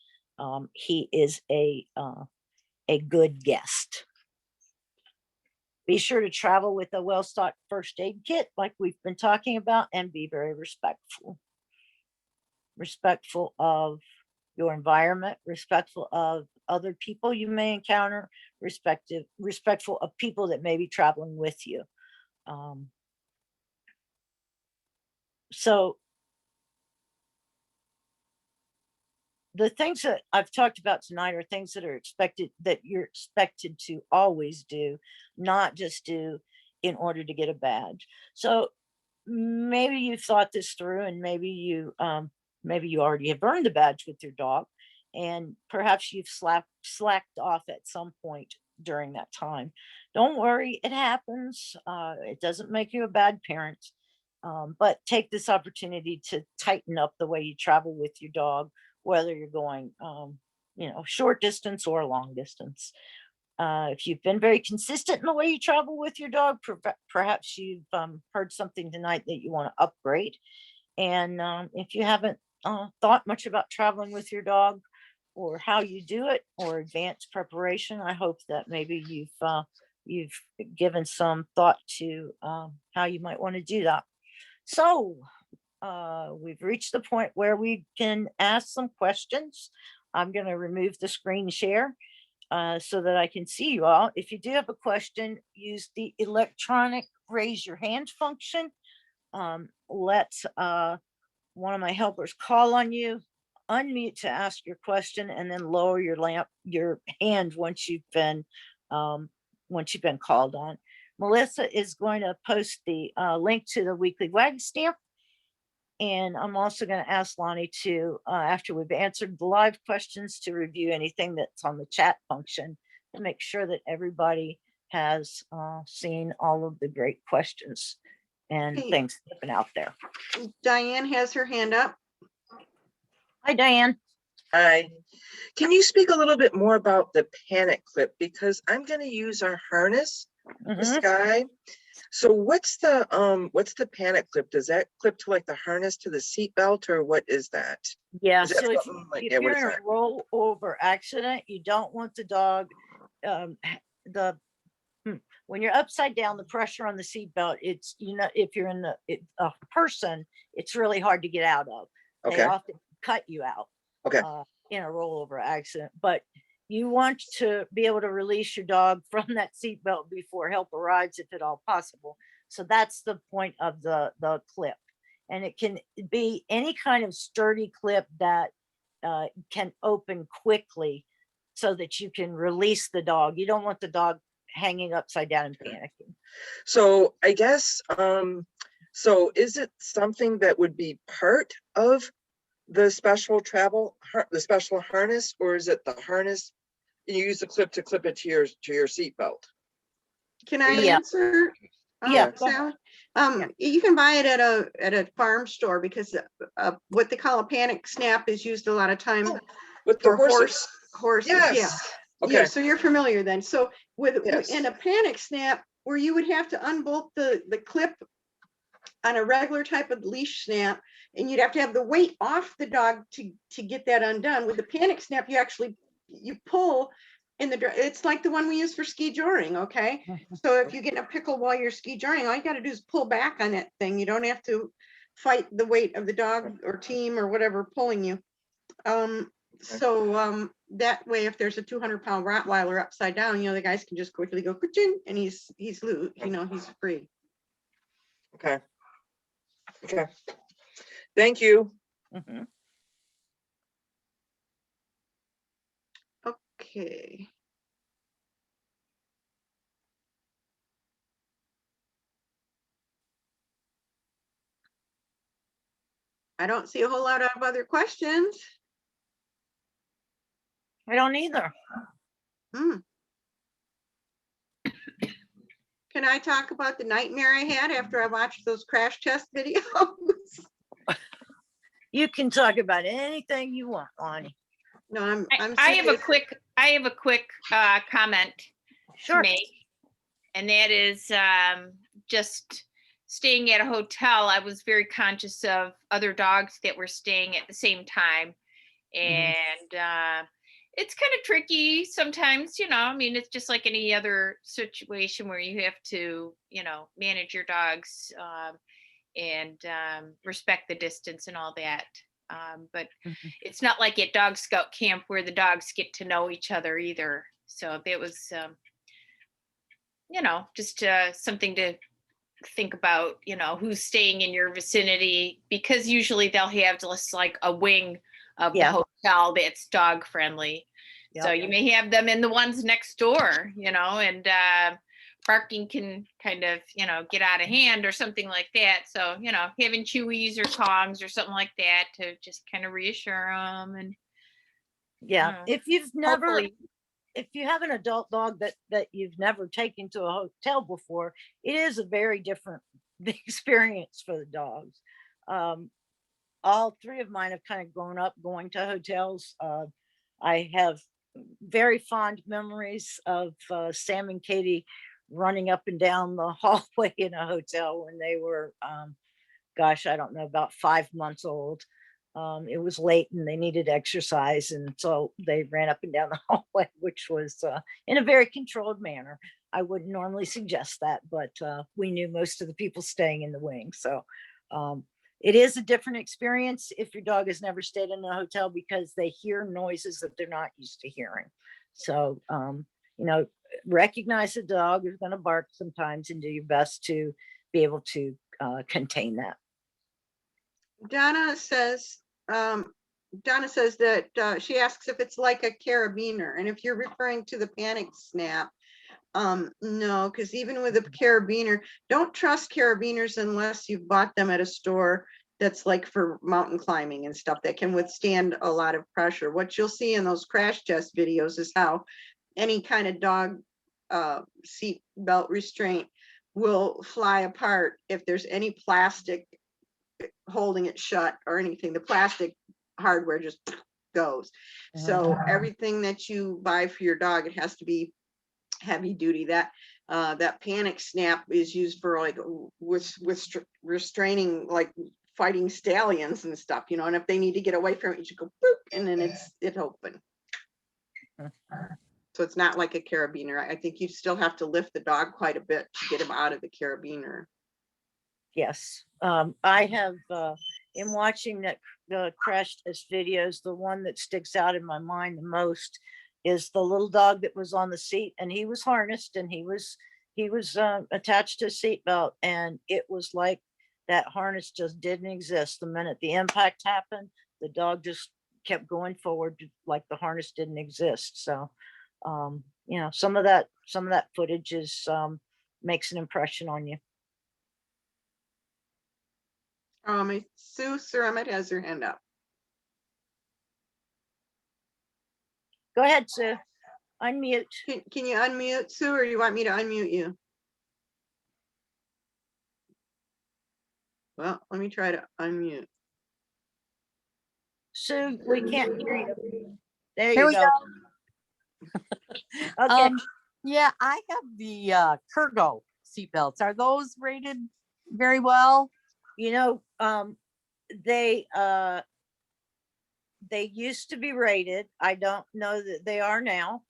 he is a good guest. Be sure to travel with a well-stocked first aid kit like we've been talking about, and be very respectful of your environment, respectful of other people you may encounter, respectful of people that may be traveling with you. Um, so the things that I've talked about tonight are things that you're expected to always do, not just do in order to get a badge. So maybe you thought this through, and maybe you already have earned a badge with your dog, and perhaps you've slacked off at some point during that time. Don't worry, it happens. It doesn't make you a bad parent. But take this opportunity to tighten up the way you travel with your dog, whether you're going, short distance or long distance. If you've been very consistent in the way you travel with your dog, perhaps you've heard something tonight that you want to upgrade. And if you haven't thought much about traveling with your dog or how you do it or advanced preparation, I hope that maybe you've given some thought to how you might want to do that. So we've reached the point where we can ask some questions. I'm going to remove the screen share so that I can see you all. If you do have a question, use the electronic raise your hand function. Let one of my helpers call on you, unmute to ask your question, and then lower your hand once you've been called on. Melissa is going to post the link to the Weekly Wag stamp. And I'm also going to ask Lonnie to, after we've answered the live questions, to review anything that's on the chat function to make sure that everybody has seen all of the great questions and
Hey.
things that have been out there.
Diane has her hand up.
Hi, Diane.
Hi. Can you speak a little bit more about the panic clip? Because I'm going to use our harness, the Sky. So what's the panic clip? Does that clip to like the harness to the seat belt, or what is that?
Yeah,
Is that
so if
something like,
you're
what
in
is
a
that?
rollover accident, you don't want the dog, the when you're upside down, the pressure on the seat belt, it's, if you're a person, it's really hard to get out of. They
Okay.
often cut you out
Okay.
in a rollover accident, but you want to be able to release your dog from that seat belt before help arrives, if at all possible. So that's the point of the clip. And it can be any kind of sturdy clip that can open quickly so that you can release the dog. You don't want the dog hanging upside down and panicking.
So I guess, so is it something that would be part of the special harness, or is it the harness? You use the clip to clip it to your seat belt.
Can I
Yeah.
answer?
Yeah.
Sally? You can buy it at a farm store, because what they call a panic snap is used a lot of time
With the
for
horses.
horses.
Yes.
Yeah.
Okay.
Yeah, so you're familiar then. So
Yes.
in a panic snap, where you would have to unbolt the clip on a regular type of leash snap, and you'd have to have the weight off the dog to get that undone. With the panic snap, you pull in it's like the one we use for ski joring. Okay. So if you get in a pickle while you're ski joring, all you got to do is pull back on that thing. You don't have to fight the weight of the dog or team or whatever pulling you. So that way, if there's a 200-pound Rottweiler upside down, the guys can just quickly go ka-ching, and he's loose, he's free.
Okay. Okay. Thank you.
Okay. I don't see a whole lot of other questions.
I don't either.
Can I talk about the nightmare I had after I watched those crash test videos?
You can talk about anything you want, Lonnie.
No,
I have a quick comment to make, and that is just staying at a hotel. I was very conscious of other dogs that were staying at the same time, and it's kind of tricky sometimes, I mean, it's just like any other situation where you have to, manage your dogs, and respect the distance and all that. But
Mhm.
it's not like at Dog Scout camp where the dogs get to know each other either. So that was, just something to think about, who's staying in your vicinity, because usually they'll have just like a wing of the
Yeah.
hotel that's dog friendly. So
Yep.
you may have them in the ones next door, and barking can kind of, get out of hand or something like that. So, having chewies or tongs or something like that to just kind of reassure them. And
Yeah.
hopefully,
If you have an adult dog that you've never taken to a hotel before, it is a very different experience for the dogs. Um, all three of mine have kind of grown up going to hotels. I have very fond memories of Sam and Katie running up and down the hallway in a hotel when they were, gosh, I don't know, about 5 months old. It was late and they needed exercise, and so they ran up and down the hallway, which was in a very controlled manner. I wouldn't normally suggest that, but we knew most of the people staying in the wing. So um, it is a different experience if your dog has never stayed in a hotel, because they hear noises that they're not used to hearing. So, you know, recognize the dog is going to bark sometimes and do your best to be able to contain that.
Donna says, that she asks if it's like a carabiner, and if you're referring to the panic snap, no, because even with a carabiner, don't trust carabiners unless you've bought them at a store that's like for mountain climbing and stuff that can withstand a lot of pressure. What you'll see in those crash test videos is how any kind of dog seat belt restraint will fly apart if there's any plastic holding it shut or anything. The plastic hardware just goes. So everything that you buy for your dog, it has to be heavy duty. That panic snap is used for like with restraining, like fighting stallions and stuff, and if they need to get away from it, you should go boop, and then it's open. So it's not like a carabiner. I think you still have to lift the dog quite a bit to get him out of the carabiner.
Yes. I have, in watching the crash test videos, the one that sticks out in my mind the most is the little dog that was on the seat, and he was harnessed, and he was attached to a seatbelt, and it was like that harness just didn't exist. The minute the impact happened, the dog just kept going forward like the harness didn't exist. So, some of that footage is makes an impression on you.
Sue Surratt has her hand up.
Go ahead, Sue. Unmute.
Can you unmute, Sue, or do you want me to unmute you? Well, let me try to unmute.
Sue, we can't hear you. There
Here
you
we
go. Okay.
Yeah, I have the Kurgo seatbelts. Are those rated very well?
They used to be rated. I don't know that they are now.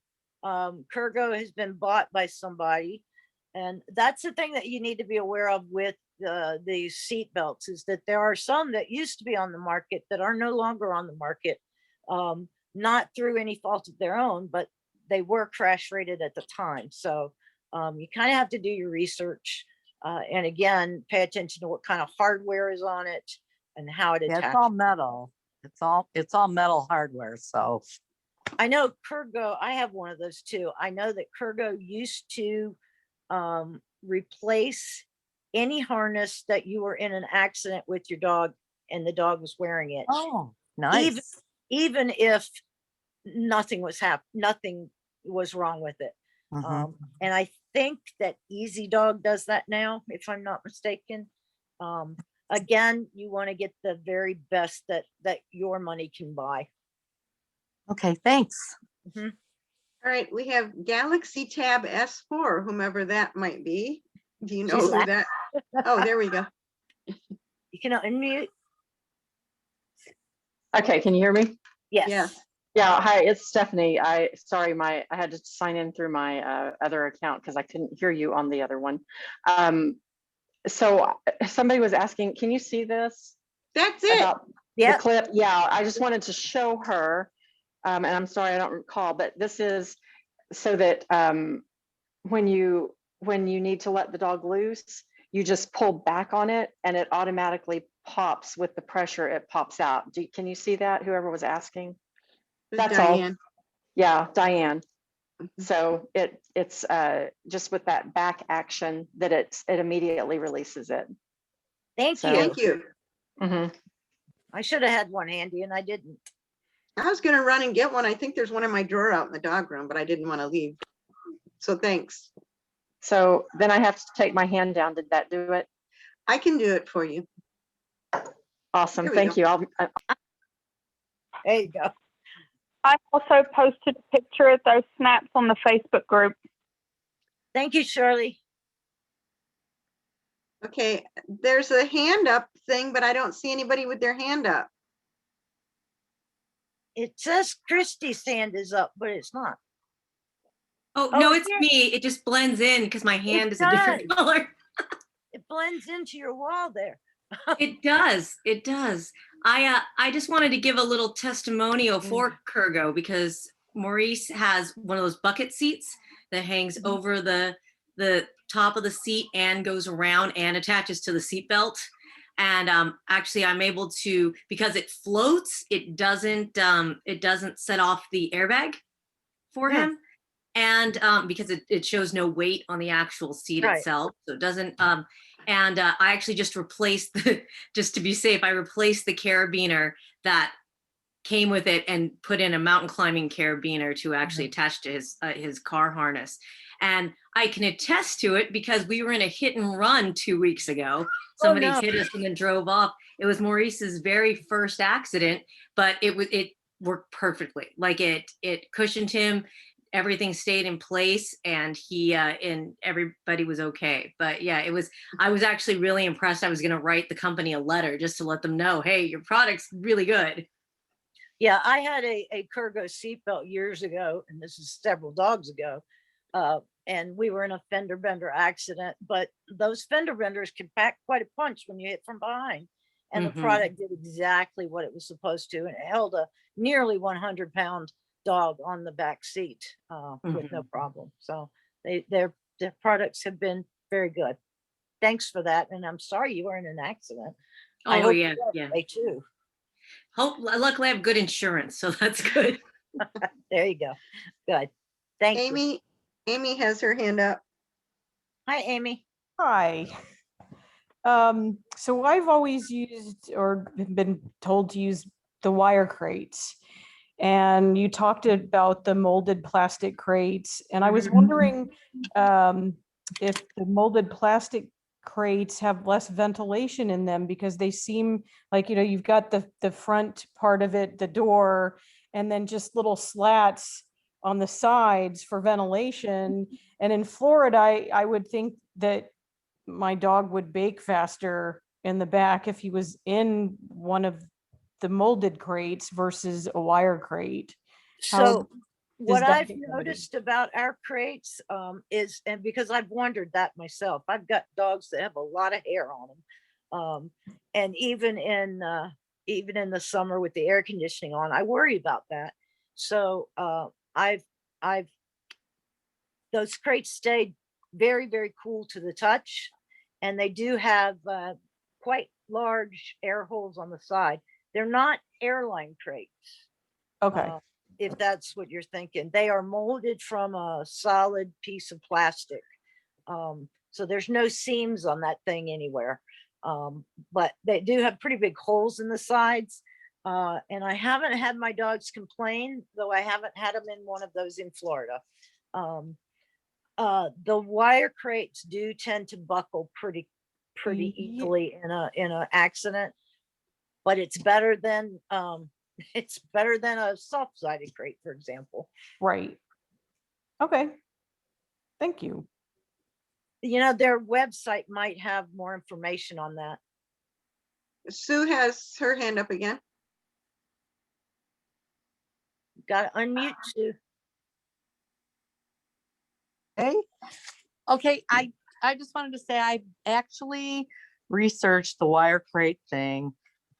Kurgo has been bought by somebody, and that's the thing that you need to be aware of with these seat belts, is that there are some that used to be on the market that are no longer on the market, not through any fault of their own, but they were crash rated at the time. So you kind of have to do your research, and again, pay attention to what kind of hardware is on it and how it
Yeah,
attaches.
it's all metal. It's all metal hardware. So
I know Kurgo, I have one of those too. I know that Kurgo used to replace any harness that you were in an accident with your dog and the dog was wearing it.
oh, nice.
Even if nothing was wrong with it.
Mhm.
And I think that Easy Dog does that now, if I'm not mistaken. Again, you want to get the very best that your money can buy.
Okay, thanks.
All right, we have Galaxy Tab S4, whomever that might be. Do you know
She's
who that? Oh, there we go.
You can unmute.
Okay, can you hear me?
Yes.
Yes.
Yeah, hi, it's Stephanie. Sorry, I had to sign in through my other account because I couldn't hear you on the other one. So somebody was asking, can you see this
That's it.
about the
Yeah,
clip? Yeah, I just wanted to show her, and I'm sorry I don't recall, but this is so that when you need to let the dog loose, you just pull back on it and it automatically pops with the pressure. It pops out. Can you see that? Whoever was asking. That's all.
Diane.
Yeah, Diane.
Mhm.
So it's just with that back action that it immediately releases it.
thank
So-
you.
Thank you.
Mhm.
I should have had one handy and I didn't.
I was gonna run and get one. I think there's one in my drawer out in the dog room, but I didn't want to leave. So thanks.
So then I have to take my hand down. Did that do it?
I can do it for you.
Awesome.
There we
Thank
go.
you.
There you go.
I also posted a picture of those snaps on the Facebook group.
Thank you, Shirley.
Okay, there's a hand up thing, but I don't see anybody with their hand up.
It says Christie's hand is up, but it's not.
Oh,
Oh,
no,
it
it's
did.
me. It just blends in because my hand is a different
does.
color.
It blends into your wall there.
It does. It does. I just wanted to give a little testimonial for Kurgo because Maurice has one of those bucket seats that hangs
Mhm.
over the top of the seat and goes around and attaches to the seat belt. And actually, I'm able to, because it floats, it doesn't set off the airbag for
Hmm.
him. And because it shows no weight on the actual seat
Right.
itself, so it doesn't. And I actually just replaced just to be safe, I replaced the carabiner that came with it and put in a mountain climbing carabiner to actually attach to his car harness. And I can attest to it because we were in a hit and run 2 weeks ago. Somebody
no.
hit us and then drove off. It was Maurice's very first accident, but it worked perfectly. Like it cushioned him. Everything stayed in place and he and everybody was okay. But yeah, I was actually really impressed. I was going to write the company a letter just to let them know, hey, your product's really good.
Yeah, I had a Kurgo seatbelt years ago, and this is several dogs ago. And we were in a fender bender accident, but those fender benders can pack quite a punch when you hit from behind. And
Mhm.
the product did exactly what it was supposed to, and it held a nearly 100-pound dog on the back seat with no problem. So their products have been very good. Thanks for that, and I'm sorry you were in an accident. I
Oh
hope
yeah,
you're
yeah.
okay too.
Luckily I have good insurance, so that's good.
There you go. Good. Thank you.
Amy has her hand up.
Hi, Amy.
Hi. So I've always used or been told to use the wire crates. And you talked about the molded plastic crates. And I was wondering if the molded plastic crates have less ventilation in them because they seem like, you've got the front part of it, the door, and then just little slats on the sides for ventilation. And in Florida, I would think that my dog would bake faster in the back if he was in one of the molded crates versus a wire crate.
So what
that
I've
get remedied?
noticed about our crates is, and because I've wondered that myself, I've got dogs that have a lot of hair on them. And even in the summer with the air conditioning on, I worry about that. So I've those crates stay very, very cool to the touch. And they do have quite large air holes on the side. They're not airline crates.
Okay.
If that's what you're thinking. They are molded from a solid piece of plastic. So there's no seams on that thing anywhere. But they do have pretty big holes in the sides. And I haven't had my dogs complain, though I haven't had them in one of those in Florida. The wire crates do tend to buckle pretty easily in a accident, but it's better than a soft-sided crate, for example.
Right. Okay. Thank you.
Their website might have more information on that.
Sue has her hand up again.
Gotta unmute Sue.
Okay, I just wanted to say I actually researched the wire crate thing,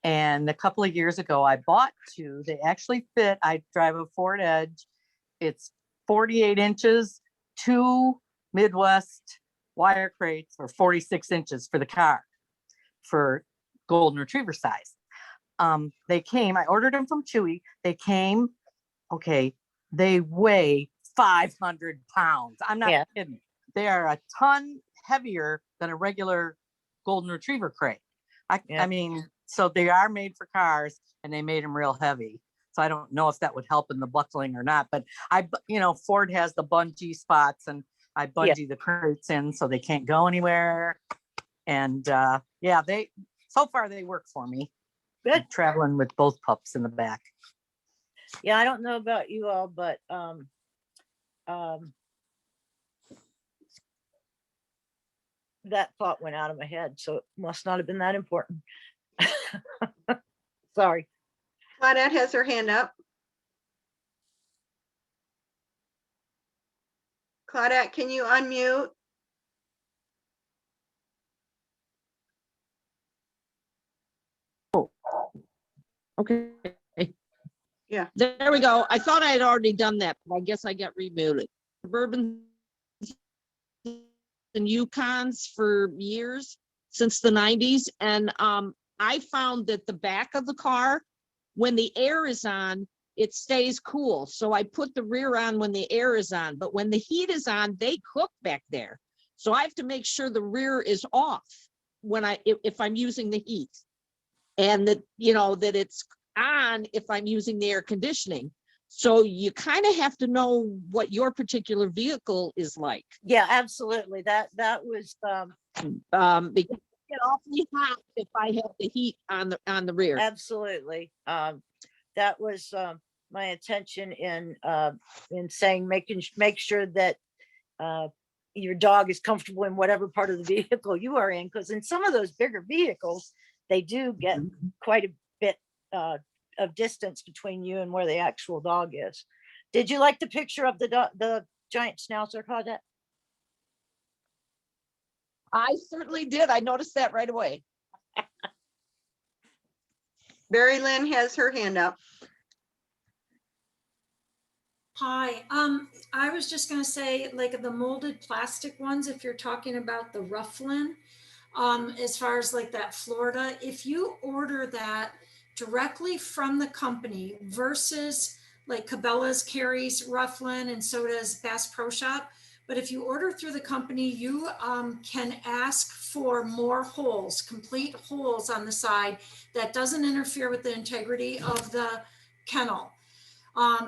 and a couple of years ago I bought two. They actually fit. I drive a Ford Edge. It's 48 inches, two Midwest wire crates, or 46 inches for the car for golden retriever size. They came, I ordered them from Chewy. They came, okay, they weigh 500 pounds. I'm not
Yeah.
kidding. They are a ton heavier than a regular golden retriever crate.
Yeah.
I mean, so they are made for cars, and they made them real heavy. So I don't know if that would help in the buckling or not, but Ford has the bungee spots, and I bungee the crates in so they can't go anywhere. And yeah, so far they work for me.
Good.
I'm traveling with both pups in the back.
Yeah, I don't know about you all, but that thought went out of my head, so it must not have been that important. Sorry.
Claudette has her hand up. Claudette, can you unmute?
Okay.
Yeah.
There we go. I thought I had already done that, but I guess I got remuted. Suburbans and Yukons for years, since the 90s. And I found that the back of the car, when the air is on, it stays cool. So I put the rear on when the air is on, but when the heat is on, they cook back there. So I have to make sure the rear is off when if I'm using the heat, and that, that it's on if I'm using the air conditioning. So you kind of have to know what your particular vehicle is like.
Yeah, absolutely. That was
Because it get awfully hot if I have the heat on the rear.
absolutely. That was my intention in saying make sure that your dog is comfortable in whatever part of the vehicle you are in, because in some of those bigger vehicles, they do get quite a bit of distance between you and where the actual dog is. Did you like the picture of the giant schnauzer, Claudette?
I certainly did. I noticed that right away.
Barry Lynn has her hand up.
Hi, I was just gonna say, like the molded plastic ones, if you're talking about the Rufflin, as far as like that Florida, if you order that directly from the company versus like Cabela's carries Rufflin and so does Bass Pro Shop. But if you order through the company, you can ask for more holes, complete holes on the side that doesn't interfere with the integrity of the kennel.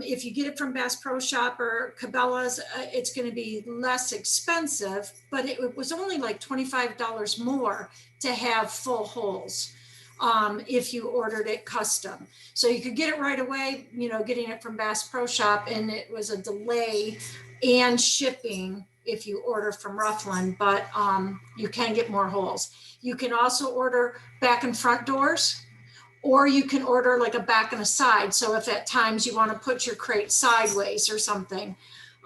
If you get it from Bass Pro Shop or Cabela's, it's going to be less expensive, but it was only like $25 more to have full holes if you ordered it custom. So you could get it right away, getting it from Bass Pro Shop, and it was a delay and shipping if you order from Rufflin, but you can get more holes. You can also order back and front doors, or you can order like a back and a side. So if at times you want to put your crate sideways or something.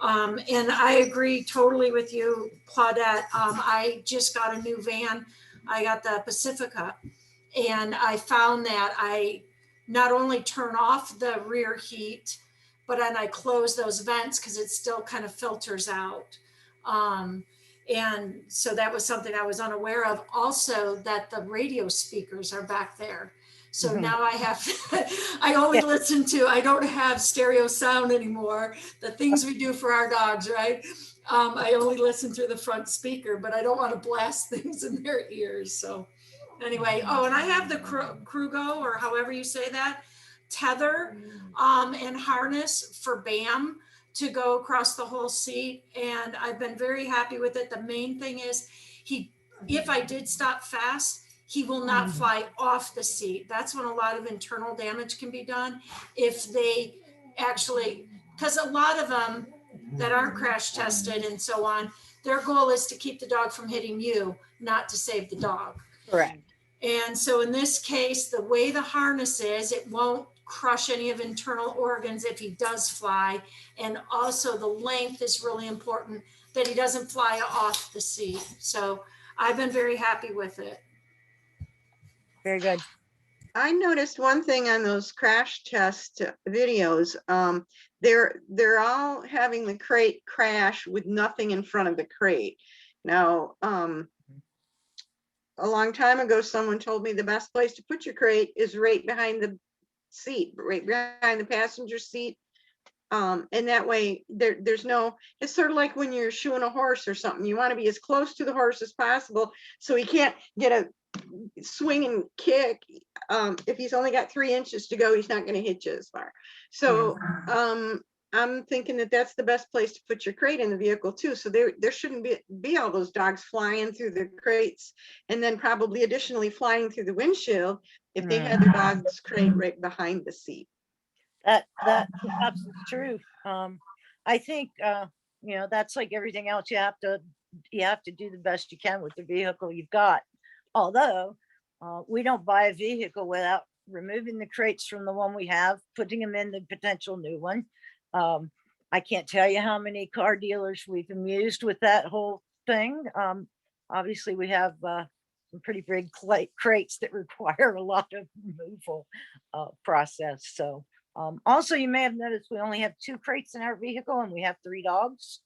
And I agree totally with you, Claudette. I just got a new van. I got the Pacifica, and I found that I not only turn off the rear heat, but then I close those vents because it still kind of filters out. And so that was something I was unaware of. Also, that the radio speakers are back there. So now I have, I only listen to, I don't have stereo sound anymore. The things we do for our dogs, right? I only listen through the front speaker, but I don't want to blast things in their ears. So anyway, and I have the Krugo, or however you say that, tether and harness for Bam to go across the whole seat. And I've been very happy with it. The main thing is if I did stop fast, he will not fly off the seat. That's when a lot of internal damage can be done. If they actually, because a lot of them that are crash tested and so on, their goal is to keep the dog from hitting you, not to save the dog.
Correct.
And so in this case, the way the harness is, it won't crush any of internal organs if he does fly. And also the length is really important, that he doesn't fly off the seat. So I've been very happy with it.
Very good.
I noticed one thing on those crash test videos. They're all having the crate crash with nothing in front of the crate. Now, a long time ago, someone told me the best place to put your crate is right behind the seat, right behind the passenger seat. And that way there's no, it's sort of like when you're shoeing a horse or something, you want to be as close to the horse as possible so he can't get a swing and kick. If he's only got 3 inches to go, he's not going to hit you as far. So I'm thinking that that's the best place to put your crate in the vehicle too. So there shouldn't be all those dogs flying through the crates and then probably additionally flying through the windshield if they had their dog's crate right behind the seat.
That's absolutely true. I think you know, that's like everything else. You have to do the best you can with the vehicle you've got. Although we don't buy a vehicle without removing the crates from the one we have, putting them in the potential new one. I can't tell you how many car dealers we've amused with that whole thing. Obviously, we have some pretty big crates that require a lot of removal process. So also, you may have noticed we only have 2 crates in our vehicle and we have 3 dogs.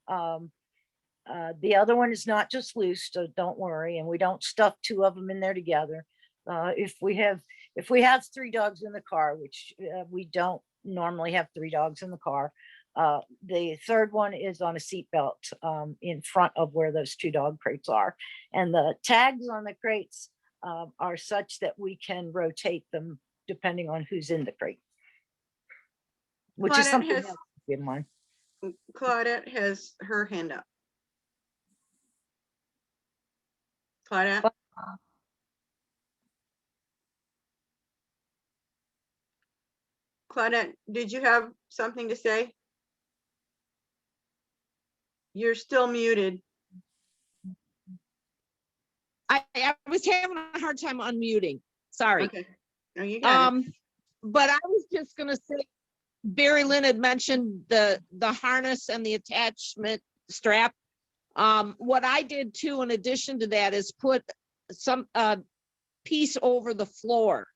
The other one is not just loose, so don't worry. And we don't stuff 2 of them in there together. If we have 3 dogs in the car, which we don't normally have 3 dogs in the car, the third one is on a seat belt in front of where those 2 dog crates are. And the tags on the crates are such that we can rotate them depending on who's in the crate, which is
Claudette
something
has-
else to keep in mind.
Claudette has her hand up. Claudette? Claudette, did you have something to say? You're still muted.
I was having a hard time unmuting. Sorry.
Okay. No, you got it.
But I was just gonna say, Barry Lynn had mentioned the harness and the attachment strap. What I did too, in addition to that, is put some piece over the floor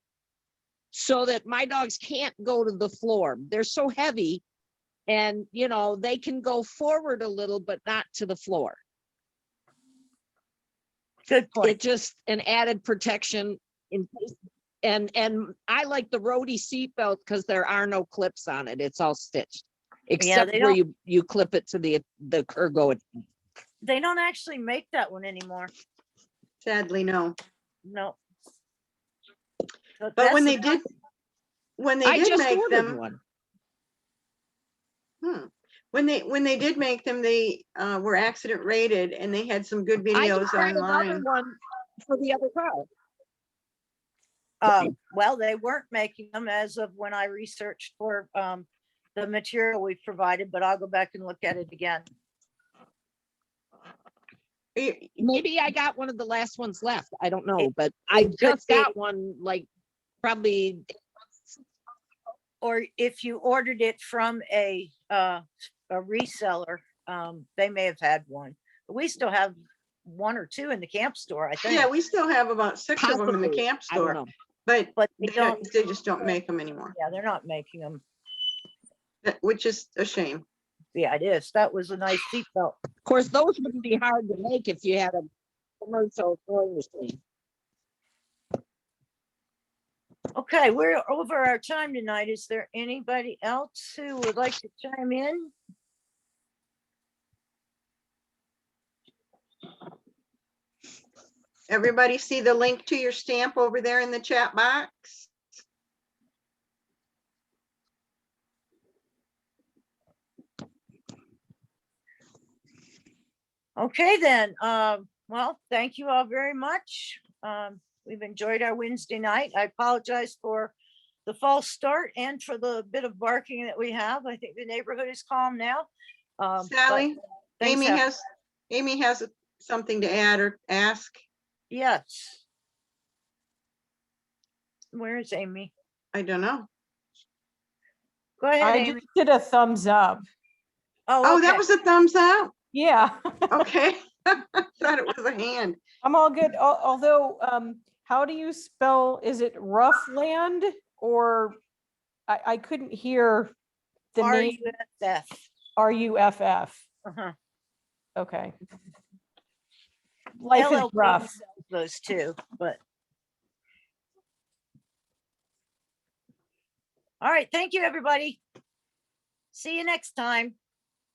so that my dogs can't go to the floor. They're so heavy, and you know, they can go forward a little, but not to the floor.
Good point.
It just an added protection in case. And I like the roadie seat belt because there are no clips on it. It's all stitched, except
they
where
don't-
you clip it to the ergo.
They don't actually make that one anymore.
Sadly, no.
No. So
But
that's
when
the
they did,
I just
make
ordered
them,
one.
when they did make them, they were accident rated and they had some good
I
videos
just tried another
online.
one for the other car.
Well, they weren't making them as of when I researched for the material we provided, but I'll go back and look at it again.
Maybe I got one of the last ones left. I don't know, but I
it could
just
be.
got one like probably.
Or if you ordered it from a reseller, they may have had one. But we still have 1 or 2 in the camp store, I think.
Yeah, we still have about 6 of them in the
Possibly.
camp
I don't
store,
know.
but
they don't.
they just don't make them anymore,
Yeah, they're not making them.
which is a shame.
Yeah, it is. That was a nice seatbelt.
Of course, those wouldn't be hard to make if you had a commercial sewing machine.
Okay, we're over our time tonight. Is there anybody else who would like to chime in?
Everybody see the link to your stamp over there in the chat box?
Okay, then. Well, thank you all very much. We've enjoyed our Wednesday night. I apologize for the false start and for the bit of barking that we have. I think the neighborhood is calm now. but
Sally,
things
Amy has something to add or ask.
Yes. Where is Amy?
I don't know.
Go ahead,
I
Amy.
just did a thumbs up.
Oh, that
okay.
was a thumbs up?
Yeah,
Okay. Thought it was a hand.
I'm all good. Although, how do you spell, is it rough land or I couldn't hear the name
RUFF.
RUFF.
Uh-huh.
Okay. Life is
LL Cool
rough.
sells those too, but. All right, thank you, everybody. See you next time.